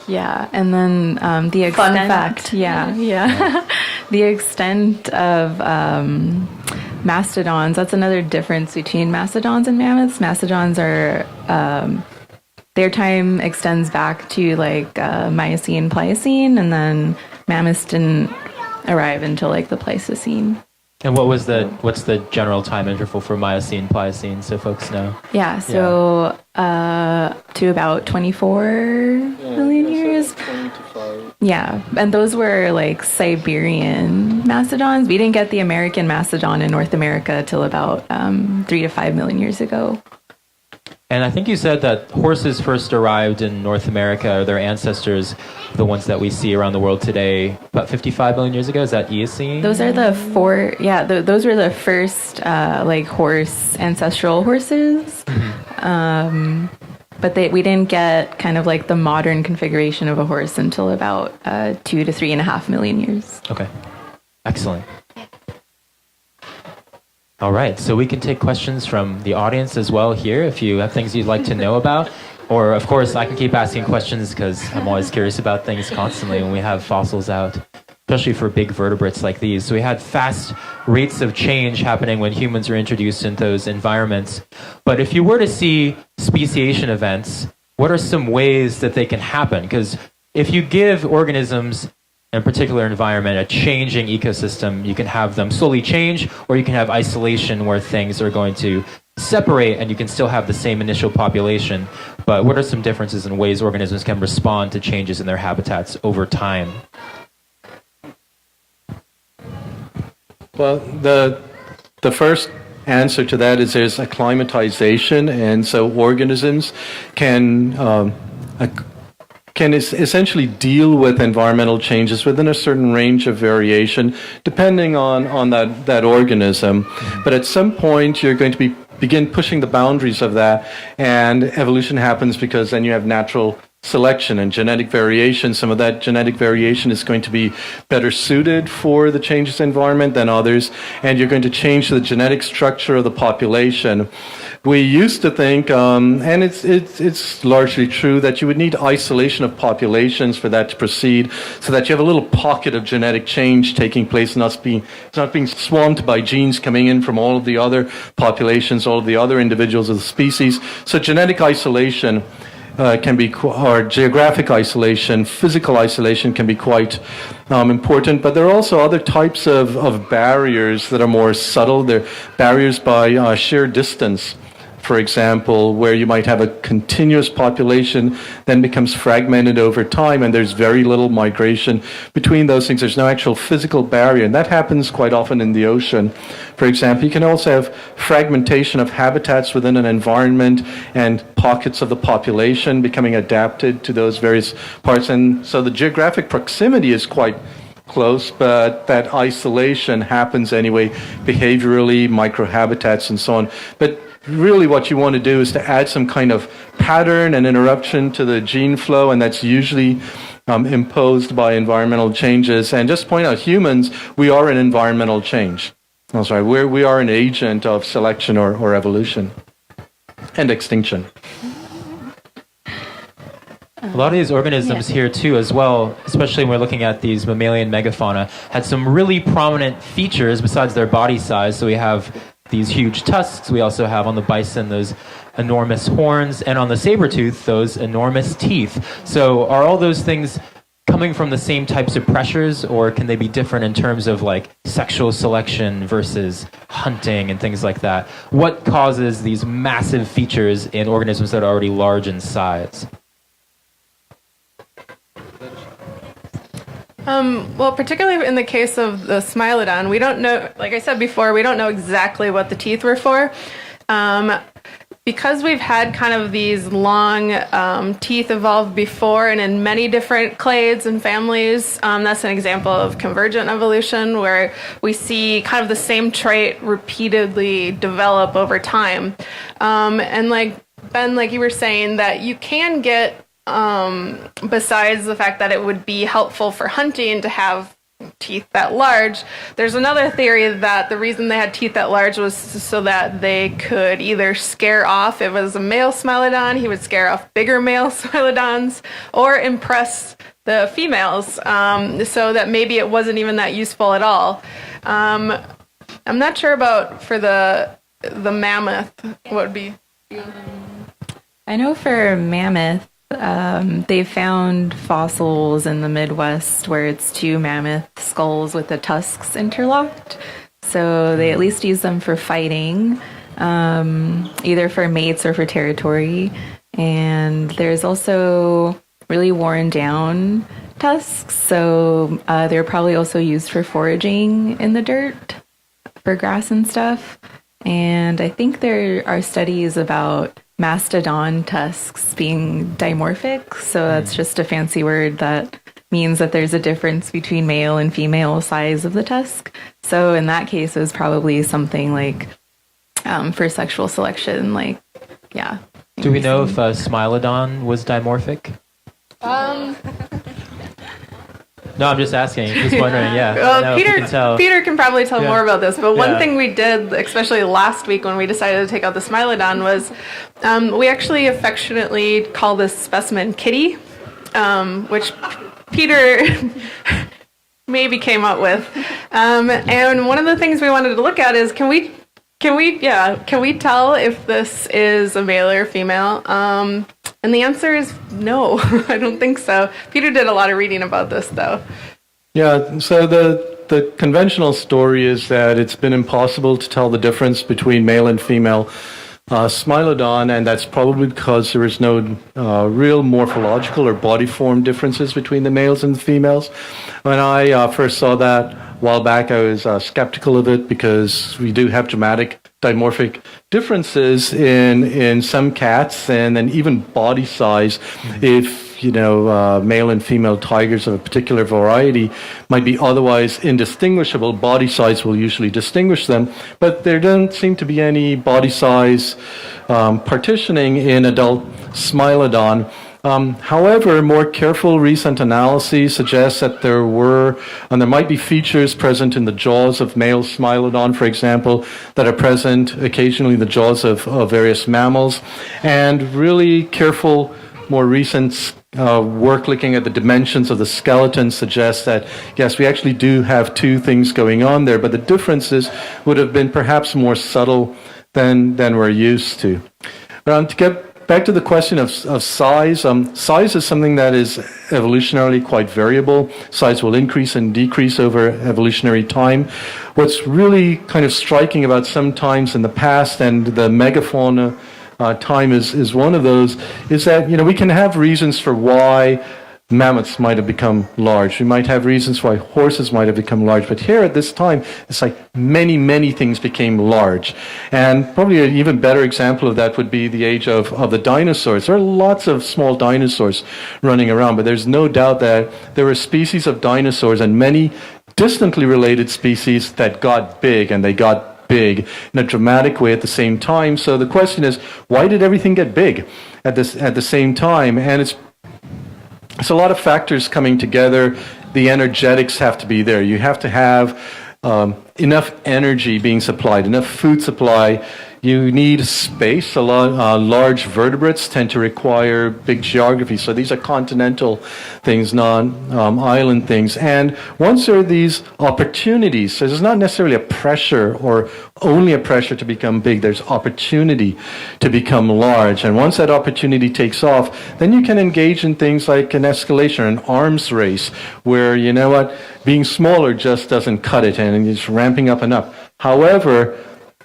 Yeah, and then the extent... Fun fact. Yeah. The extent of mastodons, that's another difference between mastodons and mammoths. Mastodons are... their time extends back to Miocene, Pliocene, and then mammoths didn't arrive until the Pleistocene. And what's the general time interval for Miocene, Pliocene, so folks know? Yeah, so to about 24 million years. 25. Yeah, and those were Siberian mastodons. We didn't get the American mastodon in North America till about 3 to 5 million years ago. And I think you said that horses first arrived in North America, or their ancestors, the ones that we see around the world today, about 55 million years ago. Is that Eocene? Those are those were the first horse, ancestral horses. Mm-hmm. But we didn't get kind of the modern configuration of a horse until about 2 to 3.5 million years. Okay, excellent. All right, so we can take questions from the audience as well here if you have things you'd like to know about. Or, of course, I can keep asking questions because I'm always curious about things constantly when we have fossils out, especially for big vertebrates like these. So we had fast rates of change happening when humans were introduced into those environments. But if you were to see speciation events, what are some ways that they can happen? Because if you give organisms in a particular environment, a changing ecosystem, you can have them slowly change, or you can have isolation where things are going to separate and you can still have the same initial population. But what are some differences in ways organisms can respond to changes in their habitats over time? Well, the first answer to that is there's acclimatization, and so organisms can essentially deal with environmental changes within a certain range of variation, depending on that organism. Mm-hmm. But at some point, you're going to begin pushing the boundaries of that, and evolution happens because then you have natural selection and genetic variation. Some of that genetic variation is going to be better suited for the changes in environment than others, and you're going to change the genetic structure of the population. We used to think, and it's largely true, that you would need isolation of populations for that to proceed, so that you have a little pocket of genetic change taking place, and it's not being swamped by genes coming in from all of the other populations, all of the other individuals of the species. So genetic isolation can be, or geographic isolation, physical isolation can be quite important. But there are also other types of barriers that are more subtle. They're barriers by sheer distance for example, where you might have a continuous population, then becomes fragmented over time, and there's very little migration between those things. There's no actual physical barrier, and that happens quite often in the ocean. For example, you can also have fragmentation of habitats within an environment and pockets of the population becoming adapted to those various parts. And so the geographic proximity is quite close, but that isolation happens anyway, behaviorally, microhabitats and so on. But really what you want to do is to add some kind of pattern and interruption to the gene flow, and that's usually imposed by environmental changes. And just point out, humans, we are an environmental change. Oh, sorry, we are an agent of selection or evolution and extinction. A lot of these organisms here too as well, especially when we're looking at these mammalian megafauna, had some really prominent features besides their body size. So we have these huge tusks. We also have on the bison those enormous horns, and on the saber-tooth those enormous teeth. So are all those things coming from the same types of pressures, or can they be different in terms of like sexual selection versus hunting and things like that? What causes these massive features in organisms that are already large in size? Well, particularly in the case of the Smilodon, we don't know, like I said before, we don't know exactly what the teeth were for. Because we've had kind of these long teeth evolve before and in many different clades and families, that's an example of convergent evolution, where we see kind of the same trait repeatedly develop over time. And like Ben, like you were saying, that you can get besides the fact that it would be helpful for hunting to have teeth that large, there's another theory that the reason they had teeth that large was so that they could either scare off, if it was a male Smilodon, he would scare off bigger male Smilodons, or impress the females, so that maybe it wasn't even that useful at all. I'm not sure about for the mammoth, what would be? I know for mammoth, they found fossils in the Midwest where it's two mammoth skulls with the tusks interlocked. So they at least use them for fighting, either for mates or for territory. And there's also really worn down tusks. So they're probably also used for foraging in the dirt, for grass and stuff. And I think there are studies about Mastodon tusks being dimorphic, so that's just a fancy word that means that there's a difference between male and female size of the tusk. So in that case, it was probably something like for sexual selection, like, yeah. Do we know if Smilodon was dimorphic? No, I'm just asking. Just wondering. Yeah. Well, Peter can probably tell more about this. But one Yeah. thing we did, especially last week when we decided to take out the Smilodon, was we actually affectionately call this specimen Kitty, which Peter maybe came up with. And one of the things we wanted to look at is can we tell if this is a male or female? And the answer is no, I don't think so. Peter did a lot of reading about this, though. Yeah, so the conventional story is that it's been impossible to tell the difference between male and female Smilodon, and that's probably because there is no real morphological or body form differences between the males and the females. When I first saw that a while back, I was skeptical of it because we do have dramatic dimorphic differences in some cats, and then even body size. If male and female tigers of a particular variety might be otherwise indistinguishable, body size will usually distinguish them, but there don't seem to be any body size partitioning in adult Smilodon. However, more careful recent analyses suggest that there might be features present in the jaws of male Smilodon, for example, that are present occasionally in the jaws of various mammals. And really careful, more recent work looking at the dimensions of the skeleton suggests that, yes, we actually do have two things going on there, but the differences would have been perhaps more subtle than we're used to. To get back to the question of size, size is something that is evolutionarily quite variable. Size will increase and decrease over evolutionary time. What's really kind of striking about sometimes in the past, and the Megafauna time is one of those, is that, we can have reasons for why mammoths might have become large. We might have reasons why horses might have become large. But here at this time, it's like many, many things became large. And probably an even better example of that would be the age of the dinosaurs. There are lots of small dinosaurs running around, but there's no doubt that there were species of dinosaurs and many distantly related species that got big, and they got big in a dramatic way at the same time. So the question is, why did everything get big at the same time? And it's a lot of factors coming together. The energetics have to be there. You have to have enough energy being supplied, enough food supply. You need space. A lot large vertebrates tend to require big geography. So these are continental things, non-island things. And once there are these opportunities, so there's not necessarily a pressure or only a pressure to become big. There's opportunity to become large. And once that opportunity takes off, then you can engage in things like an escalation, an arms race, where, being smaller just doesn't cut it, and it's ramping up and up. However,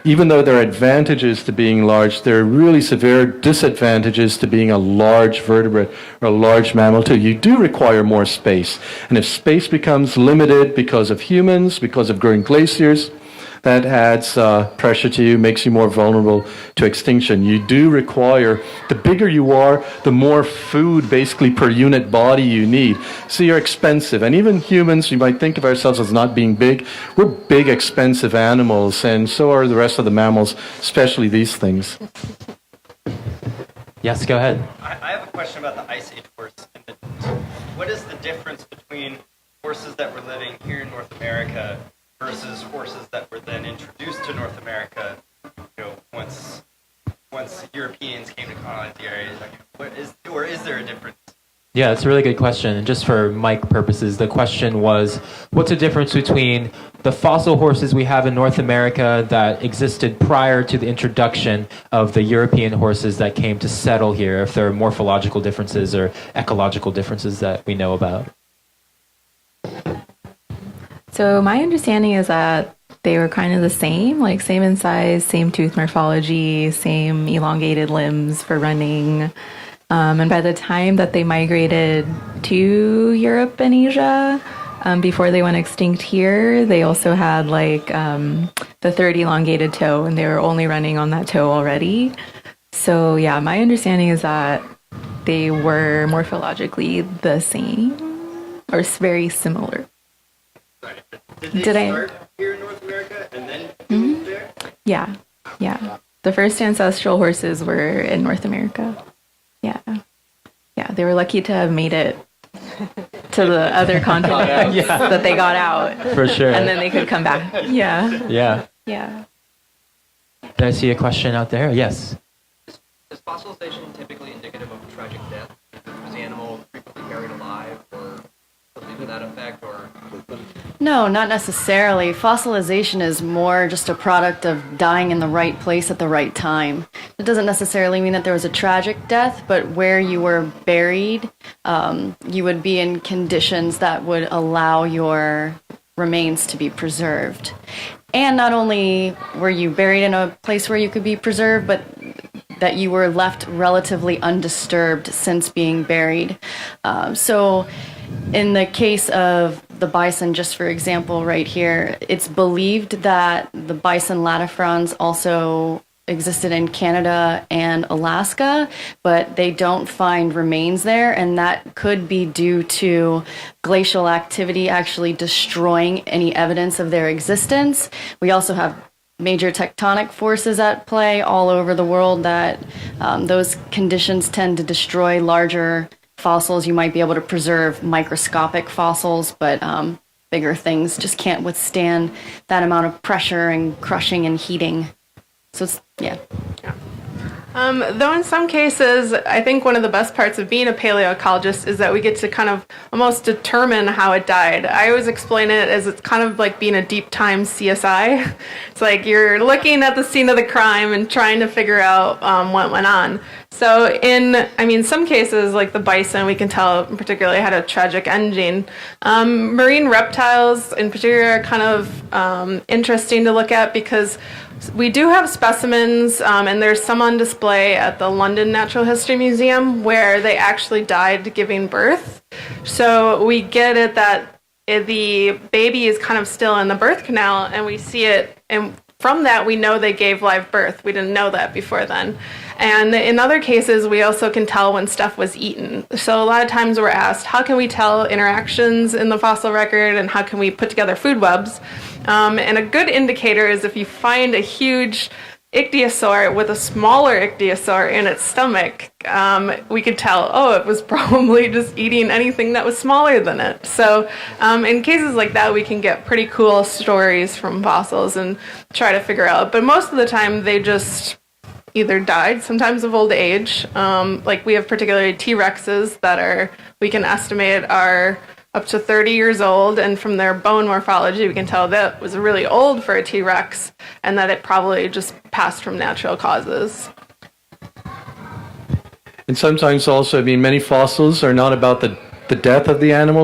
even though there are advantages to being large, there are really severe disadvantages to being a large vertebrate or a large mammal too. You do require more space. And if space becomes limited because of humans, because of growing glaciers, that adds pressure to you, makes you more vulnerable to extinction. You do require, the bigger you are, the more food basically per unit body you need. So you're expensive. And even humans, we might think of ourselves as not being big. We're big, expensive animals, and so are the rest of the mammals, especially these things. Yes, go ahead. I have a question about the Ice Age horse. What is the difference between horses that were living here in North America versus horses that were then introduced to North America, once Europeans came to colonize the area? Is there a difference? Yeah, that's a really good question. And just for mic purposes, the question was, what's the difference between the fossil horses we have in North America that existed prior to the introduction of the European horses that came to settle here, if there are morphological differences or ecological differences that we know about? So my understanding is that they were kind of the same, like same in size, same tooth morphology, same elongated limbs for running. And by the time that they migrated to Europe and Asia, before they went extinct here, they also had the third elongated toe, and they were only running on that toe already. So yeah, my understanding is that they were morphologically the same or very similar. Did they start here in North America and then move there? Yeah. The first ancestral horses were in North America. Yeah, they were lucky to have made it to the other continents that they got out. For sure. And then they could come back. Yeah. Did I see a question out there? Yes. Is fossilization typically indicative of a tragic death? Was the animal frequently buried alive or something to that effect? Or No, not necessarily. Fossilization is more just a product of dying in the right place at the right time. It doesn't necessarily mean that there was a tragic death, but where you were buried, you would be in conditions that would allow your remains to be preserved. And not only were you buried in a place where you could be preserved, but that you were left relatively undisturbed since being buried. So in the case of the bison, just for example, right here, it's believed that the bison latifrons also existed in Canada and Alaska, but they don't find remains there, and that could be due to glacial activity actually destroying any evidence of their existence. We also have major tectonic forces at play all over the world that those conditions tend to destroy larger fossils. You might be able to preserve microscopic fossils, but bigger things just can't withstand that amount of pressure and crushing and heating. So it's, yeah. Though in some cases, I think one of the best parts of being a paleoecologist is that we get to kind of almost determine how it died. I always explain it as it's kind of like being a deep time CSI. It's like you're looking at the scene of the crime and trying to figure out what went on. So in some cases, like the bison, we can tell particularly had a tragic ending. Marine reptiles in particular are kind of interesting to look at because We do have specimens, and there's some on display at the London Natural History Museum where they actually died giving birth. So we get it that the baby is kind of still in the birth canal, and we see it, and from that we know they gave live birth. We didn't know that before then. And in other cases, we also can tell when stuff was eaten. So a lot of times we're asked, how can we tell interactions in the fossil record, and how can we put together food webs? And a good indicator is if you find a huge ichthyosaur with a smaller ichthyosaur in its stomach, we could tell, oh, it was probably just eating anything that was smaller than it. So in cases like that, we can get pretty cool stories from fossils and try to figure out. But most of the time, they just either died, sometimes of old age. Like we have particularly T-Rexes that we can estimate are up to 30 years old, and from their bone morphology, we can tell that was really old for a T-Rex, and that it probably just passed from natural causes. And sometimes also, I mean, many fossils are not about the death of the animal,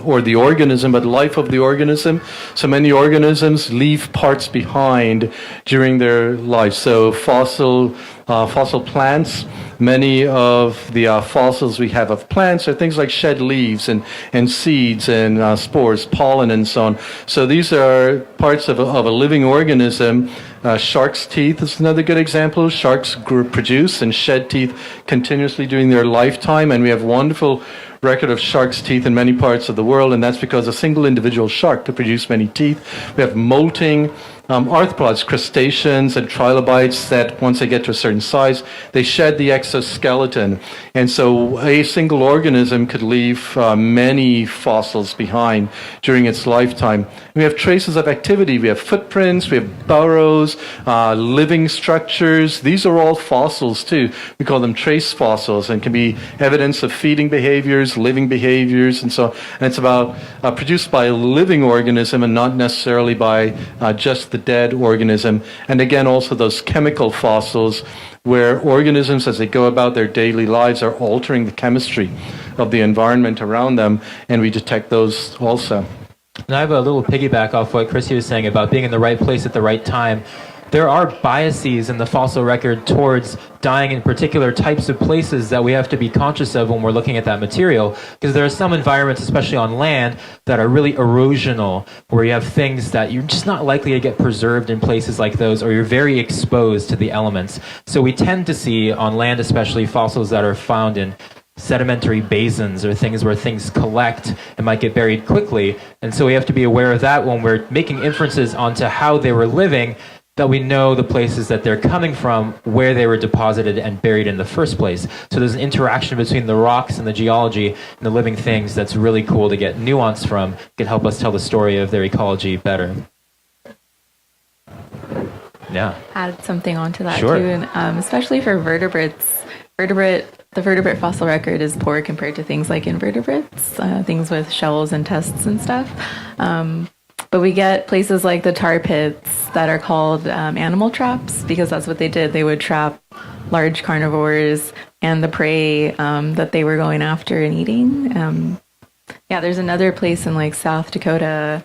or the organism, but life of the organism. So many organisms leave parts behind during their life. So fossil plants, many of the fossils we have of plants are things like shed leaves and seeds and spores, pollen, and so on. So these are parts of a living organism. Shark's teeth is another good example. Sharks produce and shed teeth continuously during their lifetime, and we have wonderful record of shark's teeth in many parts of the world, and that's because a single individual shark could produce many teeth. We have molting arthropods, crustaceans and trilobites that once they get to a certain size, they shed the exoskeleton. And so a single organism could leave many fossils behind during its lifetime. We have traces of activity. We have footprints, we have burrows, living structures. These are all fossils too. We call them trace fossils, and can be evidence of feeding behaviors, living behaviors, and so on. And it's about produced by a living organism and not necessarily by just the dead organism. And again, also those chemical fossils where organisms, as they go about their daily lives, are altering the chemistry of the environment around them, and we detect those also. And I have a little piggyback off what Chrissy was saying about being in the right place at the right time. There are biases in the fossil record towards dying in particular types of places that we have to be conscious of when we're looking at that material, because there are some environments, especially on land, that are really erosional, where you have things that you're just not likely to get preserved in places like those, or you're very exposed to the elements. So we tend to see on land especially fossils that are found in sedimentary basins or things where things collect and might get buried quickly. And so we have to be aware of that when we're making inferences onto how they were living, that we know the places that they're coming from, where they were deposited and buried in the first place. So there's an interaction between the rocks and the geology and the living things that's really cool to get nuance from, can help us tell the story of their ecology better. Yeah. Add something onto that Sure. too, and especially for vertebrates. The vertebrate fossil record is poor compared to things like invertebrates, things with shells and tusks and stuff. But we get places like the tar pits that are called animal traps, because that's what they did. They would trap large carnivores and the prey that they were going after and eating. There's another place in like South Dakota,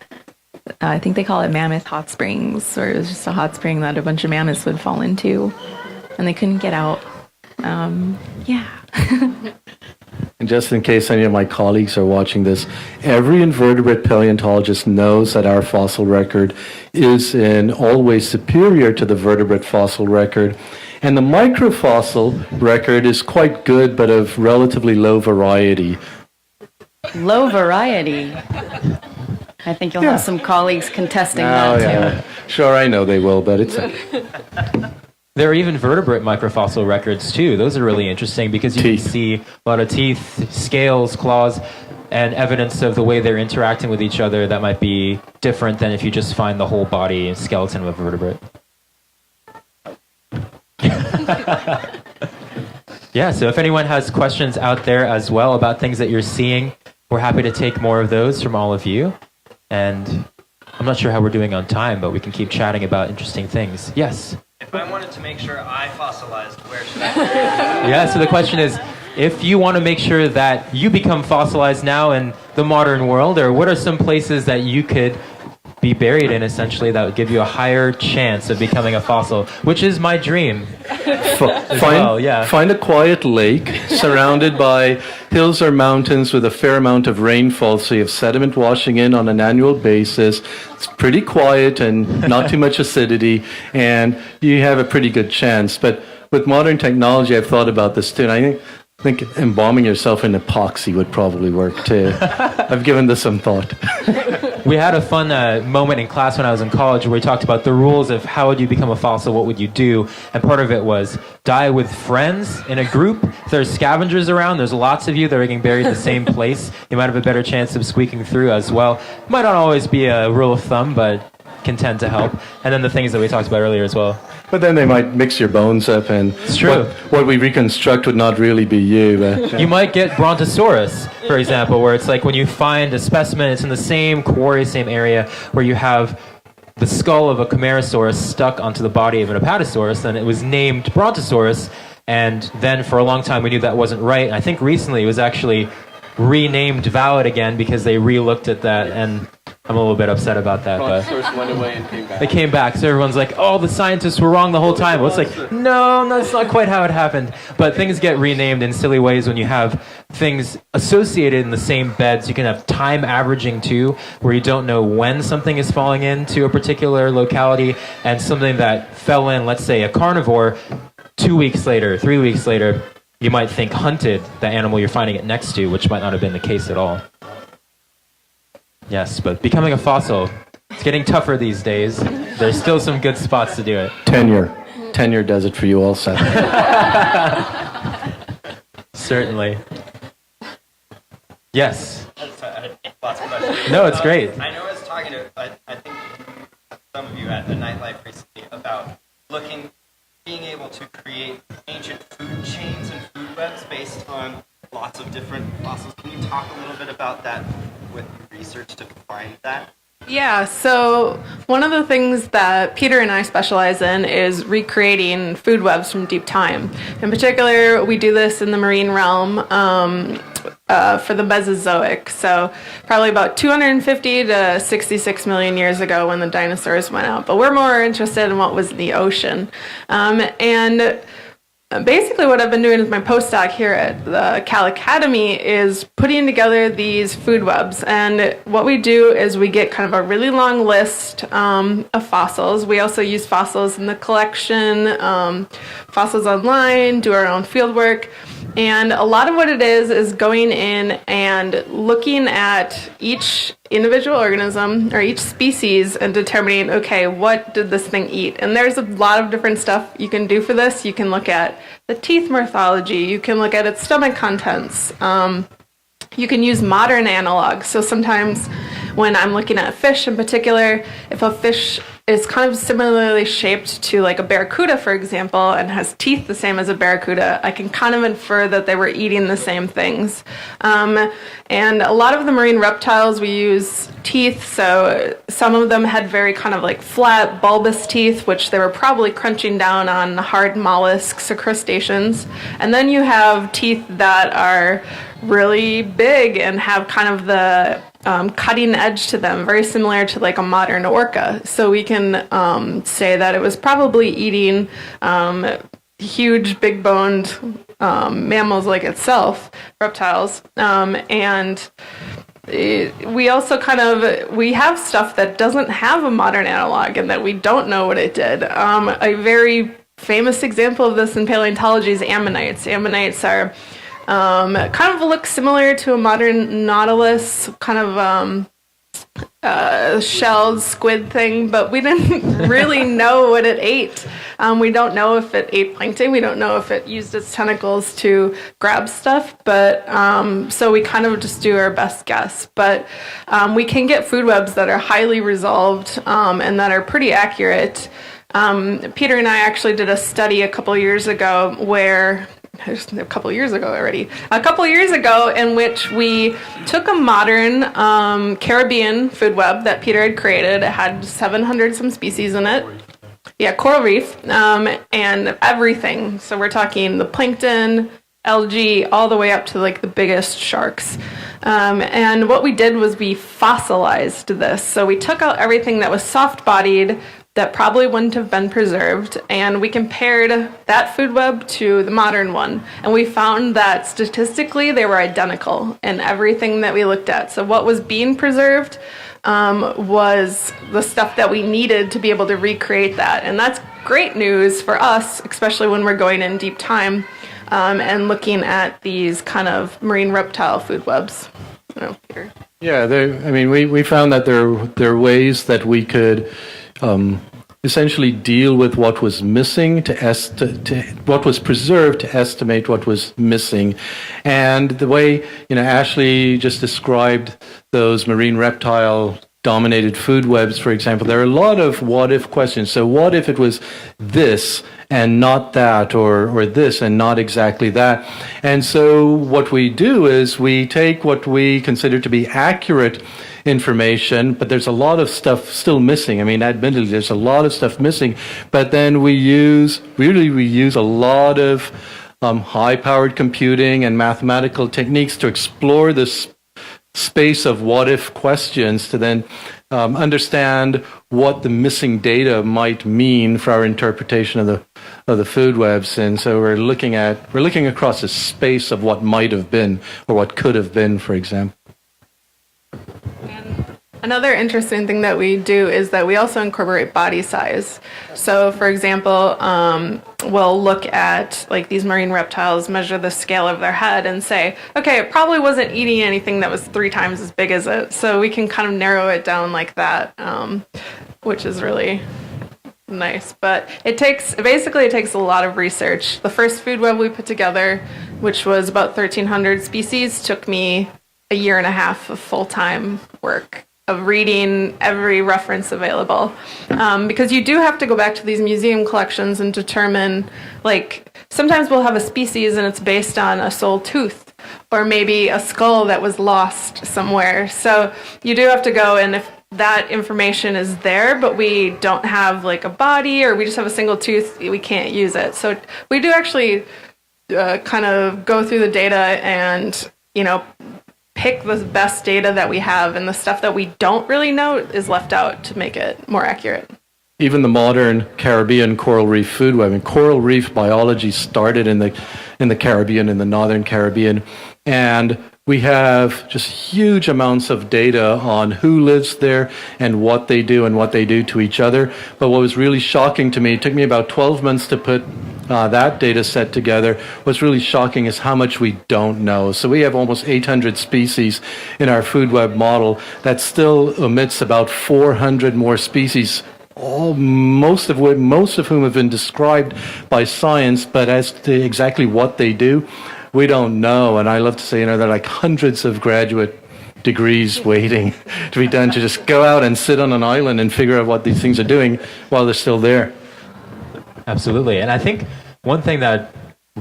I think they call it Mammoth Hot Springs, where it was just a hot spring that a bunch of mammoths would fall into, and they couldn't get out. And just in case any of my colleagues are watching this, every invertebrate paleontologist knows that our fossil record is in all ways superior to the vertebrate fossil record. And the microfossil record is quite good, but of relatively low variety. Low variety. I think you'll have some colleagues contesting that too. Sure, I know they will, but it's... There are even vertebrate microfossil records too. Those are really interesting because you can see a lot of teeth, scales, claws, and evidence of the way they're interacting with each other that might be different than if you just find the whole body and skeleton of a vertebrate. Yeah, so if anyone has questions out there as well about things that you're seeing, we're happy to take more of those from all of you. And I'm not sure how we're doing on time, but we can keep chatting about interesting things. Yes? If I wanted to make sure I fossilized, where should I go? Yeah, so the question is, if you want to make sure that you become fossilized now in the modern world, or what are some places that you could be buried in, essentially, that would give you a higher chance of becoming a fossil, which is my dream. Find a quiet lake surrounded by hills or mountains with a fair amount of rainfall, so you have sediment washing in on an annual basis. It's pretty quiet and not too much acidity, and you have a pretty good chance. But with modern technology, I've thought about this too, and I think embalming yourself in epoxy would probably work too. I've given this some thought. We had a fun moment in class when I was in college where we talked about the rules of how would you become a fossil, what would you do, and part of it was die with friends in a group. If there's scavengers around, there's lots of you that are getting buried in the same place, you might have a better chance of squeaking through as well. Might not always be a rule of thumb, but can tend to help. And then the things that we talked about earlier as well. But then they might mix your bones up, and it's true. What we reconstruct would not really be you. You might get Brontosaurus, for example, where it's like when you find a specimen, it's in the same quarry, same area, where you have the skull of a Camarasaurus stuck onto the body of an Apatosaurus, and it was named Brontosaurus, and then for a long time we knew that wasn't right. And I think recently it was actually renamed valid again because they re-looked at that, and I'm a little bit upset about that. Brontosaurus went away and came back. They came back, so everyone's like, oh, the scientists were wrong the whole time. Well, it's like, no, that's not quite how it happened. But things get renamed in silly ways when you have things associated in the same beds. You can have time averaging too, where you don't know when something is falling into a particular locality, and something that fell in, let's say a carnivore, 2 weeks later, 3 weeks later, you might think hunted the animal you're finding it next to, which might not have been the case at all. Yes, but becoming a fossil, it's getting tougher these days. There's still some good spots to do it. Tenure does it for you also. Certainly. Yes. Lots of questions. No, it's great. I know I was talking to, I think some of you at the Nightlife recently about being able to create ancient food chains and food webs based on lots of different fossils. Can you talk a little bit about that, with research to find that? Yeah, so one of the things that Peter and I specialize in is recreating food webs from deep time. In particular, we do this in the marine realm for the Mesozoic, so probably about 250 to 66 million years ago when the dinosaurs went out. But we're more interested in what was in the ocean. And basically what I've been doing with my postdoc here at the Cal Academy is putting together these food webs. And what we do is we get kind of a really long list of fossils. We also use fossils in the collection, fossils online, do our own field work. And a lot of what it is going in and looking at each individual organism or each species and determining, okay, what did this thing eat? And there's a lot of different stuff you can do for this. You can look at the teeth morphology. You can look at its stomach contents. You can use modern analogs. So sometimes when I'm looking at fish in particular, if a fish is kind of similarly shaped to like a barracuda, for example, and has teeth the same as a barracuda, I can kind of infer that they were eating the same things. And a lot of the marine reptiles, we use teeth. So some of them had very kind of like flat, bulbous teeth, which they were probably crunching down on hard mollusks or crustaceans. And then you have teeth that are really big and have kind of the cutting edge to them, very similar to like a modern orca. So we can say that it was probably eating huge, big-boned mammals like itself, reptiles. And we also we have stuff that doesn't have a modern analog and that we don't know what it did. A very famous example of this in paleontology is ammonites. Ammonites are kind of look similar to a modern nautilus, kind of shelled squid thing, but we didn't really know what it ate. We don't know if it ate plankton. We don't know if it used its tentacles to grab stuff, but so we kind of just do our best guess. But we can get food webs that are highly resolved and that are pretty accurate. Peter and I actually did a study a couple years ago a couple years ago in which we took a modern Caribbean food web that Peter had created. It had 700 some species in it. Yeah, coral reef, and everything. So we're talking the plankton, algae, all the way up to like the biggest sharks. And what we did was we fossilized this. So we took out everything that was soft-bodied that probably wouldn't have been preserved, and we compared that food web to the modern one. And we found that statistically they were identical in everything that we looked at. So what was being preserved was the stuff that we needed to be able to recreate that. And that's great news for us, especially when we're going in deep time and looking at these kind of marine reptile food webs. I don't know, Peter. Yeah, we found that there are ways that we could essentially deal with what was missing to what was preserved to estimate what was missing. And the way, Ashley just described those marine reptile dominated food webs, for example, there are a lot of what if questions. So what if it was this and not that, or this and not exactly that? And so what we do is we take what we consider to be accurate information, but there's a lot of stuff still missing. I mean, admittedly, there's a lot of stuff missing, but then we use a lot of high-powered computing and mathematical techniques to explore this space of what-if questions to then understand what the missing data might mean for our interpretation of the food webs. And so we're looking across a space of what might have been or what could have been, for example. Another interesting thing that we do is that we also incorporate body size. So, for example, we'll look at like these marine reptiles, measure the scale of their head and say, okay, it probably wasn't eating anything that was 3 times as big as it. So we can kind of narrow it down like that, which is really nice. But it takes a lot of research. The first food web we put together, which was about 1,300 species, took me a year and a half of full-time work of reading every reference available. Because you do have to go back to these museum collections and determine, like, sometimes we'll have a species and it's based on a sole tooth or maybe a skull that was lost somewhere. So you do have to go, and if that information is there, but we don't have like a body or we just have a single tooth, we can't use it. So we do actually kind of go through the data and, pick the best data that we have, and the stuff that we don't really know is left out to make it more accurate. Even the modern Caribbean coral reef food web. I mean, coral reef biology started in the Caribbean, in the northern Caribbean, and we have just huge amounts of data on who lives there and what they do to each other. But what was really shocking to me, it took me about 12 months to put that data set together. What's really shocking is how much we don't know. So we have almost 800 species in our food web model that still omits about 400 more species, most of whom have been described by science, but as to exactly what they do, we don't know. And I love to say, there are like hundreds of graduate degrees waiting to be done to just go out and sit on an island and figure out what these things are doing while they're still there. Absolutely. And I think one thing that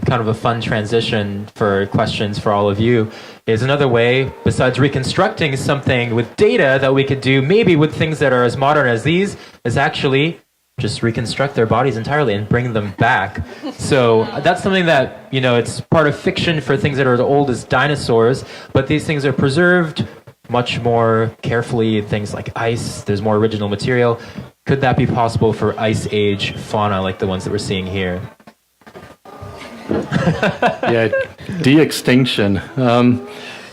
kind of a fun transition for questions for all of you is another way, besides reconstructing something with data that we could do maybe with things that are as modern as these, is actually just reconstruct their bodies entirely and bring them back. So that's something that, it's part of fiction for things that are as old as dinosaurs, but these things are preserved much more carefully, things like ice, there's more original material. Could that be possible for ice age fauna like the ones that we're seeing here? Yeah, de-extinction.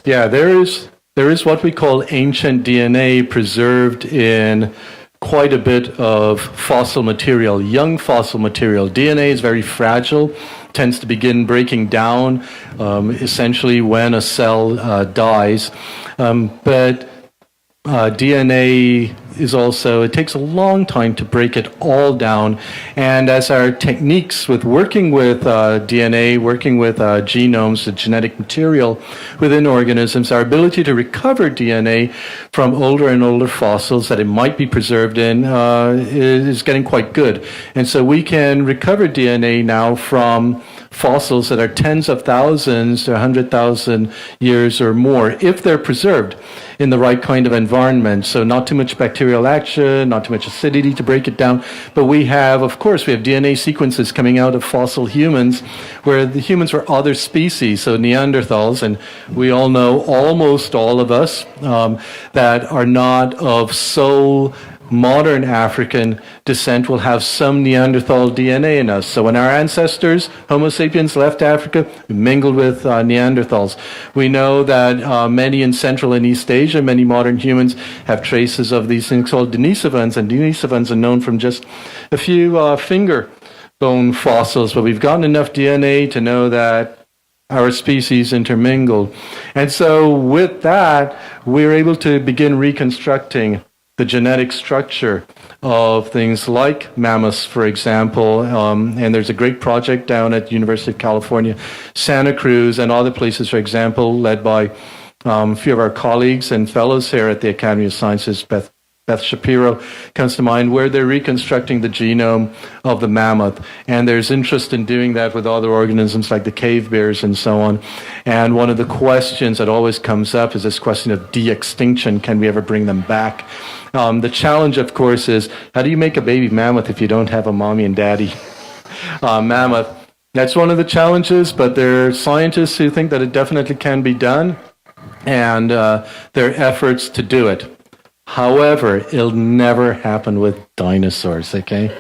There is what we call ancient DNA preserved in quite a bit of fossil material, young fossil material. DNA is very fragile, tends to begin breaking down essentially when a cell dies. But DNA is also, it takes a long time to break it all down. And as our techniques with working with DNA, working with genomes, the genetic material within organisms, our ability to recover DNA from older and older fossils that it might be preserved in is getting quite good. And so we can recover DNA now from fossils that are tens of thousands to 100,000 years or more if they're preserved in the right kind of environment. So not too much bacterial action, not too much acidity to break it down. But we have, of course, we have DNA sequences coming out of fossil humans where the humans were other species, so Neanderthals, and we all know, almost all of us, that are not of sole modern African descent will have some Neanderthal DNA in us. So when our ancestors, Homo sapiens, left Africa, we mingled with Neanderthals. We know that many in Central and East Asia, many modern humans have traces of these things called Denisovans, and Denisovans are known from just a few finger bone fossils, but we've gotten enough DNA to know that our species intermingled. And so with that, we're able to begin reconstructing the genetic structure of things like mammoths, for example. And there's a great project down at University of California, Santa Cruz, and other places, for example, led by a few of our colleagues and fellows here at the Academy of Sciences. Beth Shapiro comes to mind, where they're reconstructing the genome of the mammoth. And there's interest in doing that with other organisms like the cave bears and so on. And one of the questions that always comes up is this question of de-extinction. Can we ever bring them back? The challenge, of course, is how do you make a baby mammoth if you don't have a mommy and daddy mammoth? That's one of the challenges, but there are scientists who think that it definitely can be done, and there are efforts to do it. However, it'll never happen with dinosaurs, okay?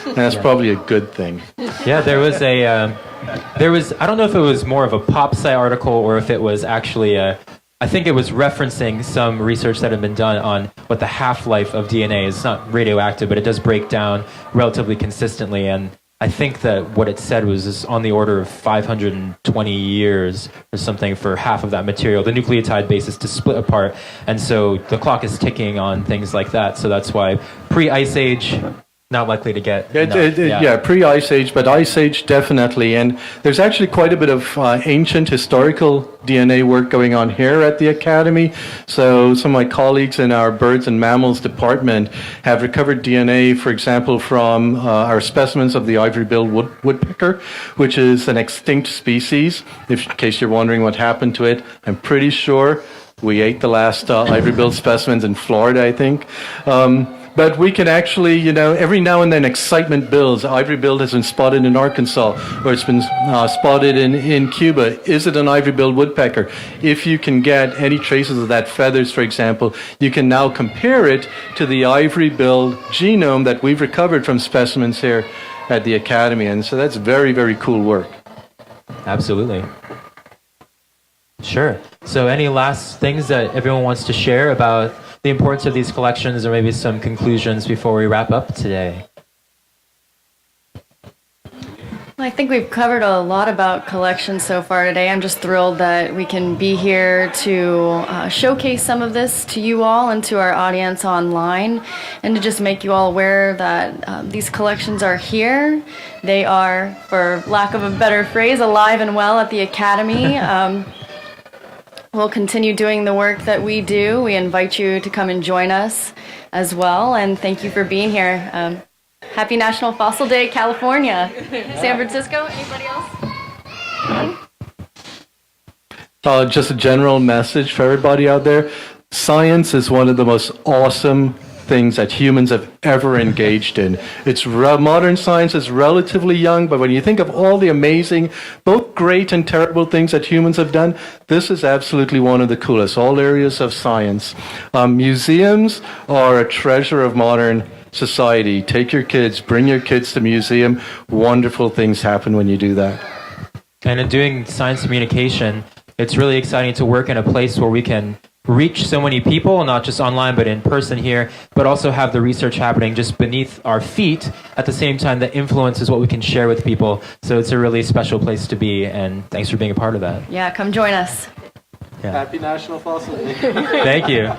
And that's probably a good thing. Yeah, there was I don't know if it was more of a PopSci article or if it was actually I think it was referencing some research that had been done on what the half-life of DNA is. It's not radioactive, but it does break down relatively consistently, and I think that what it said was on the order of 520 years or something for half of that material. The nucleotide basis to split apart. And so the clock is ticking on things like that. So that's why pre-Ice Age, not likely to get yeah, pre-Ice Age, but Ice Age definitely. And there's actually quite a bit of ancient historical DNA work going on here at the Academy. So some of my colleagues in our Birds and Mammals department have recovered DNA, for example, from our specimens of the ivory-billed woodpecker, which is an extinct species. In case you're wondering what happened to it, I'm pretty sure we ate the last ivory-billed specimens in Florida, I think. But we can actually, every now and then excitement builds. Ivory-billed has been spotted in Arkansas, or it's been spotted in Cuba. Is it an ivory-billed woodpecker? If you can get any traces of that feathers, for example, you can now compare it to the ivory-billed genome that we've recovered from specimens here at the Academy. And so that's very, very cool work. Absolutely. Sure. So any last things that everyone wants to share about the importance of these collections, or maybe some conclusions before we wrap up today? Well, I think we've covered a lot about collections so far today. I'm just thrilled that we can be here to showcase some of this to you all and to our audience online, and to just make you all aware that these collections are here. They are, for lack of a better phrase, alive and well at the Academy. We'll continue doing the work that we do. We invite you to come and join us as well, and thank you for being here. Happy National Fossil Day, California. San Francisco, anybody else? Just a general message for everybody out there. Science is one of the most awesome things that humans have ever engaged in. Modern science is relatively young, but when you think of all the amazing, both great and terrible things that humans have done, this is absolutely one of the coolest, all areas of science. Museums are a treasure of modern society. Take your kids, bring your kids to museum. Wonderful things happen when you do that. And in doing science communication, it's really exciting to work in a place where we can reach so many people, not just online, but in person here, but also have the research happening just beneath our feet at the same time that influences what we can share with people. So it's a really special place to be, and thanks for being a part of that. Yeah, come join us. Yeah. Happy National Fossil Day. Thank you.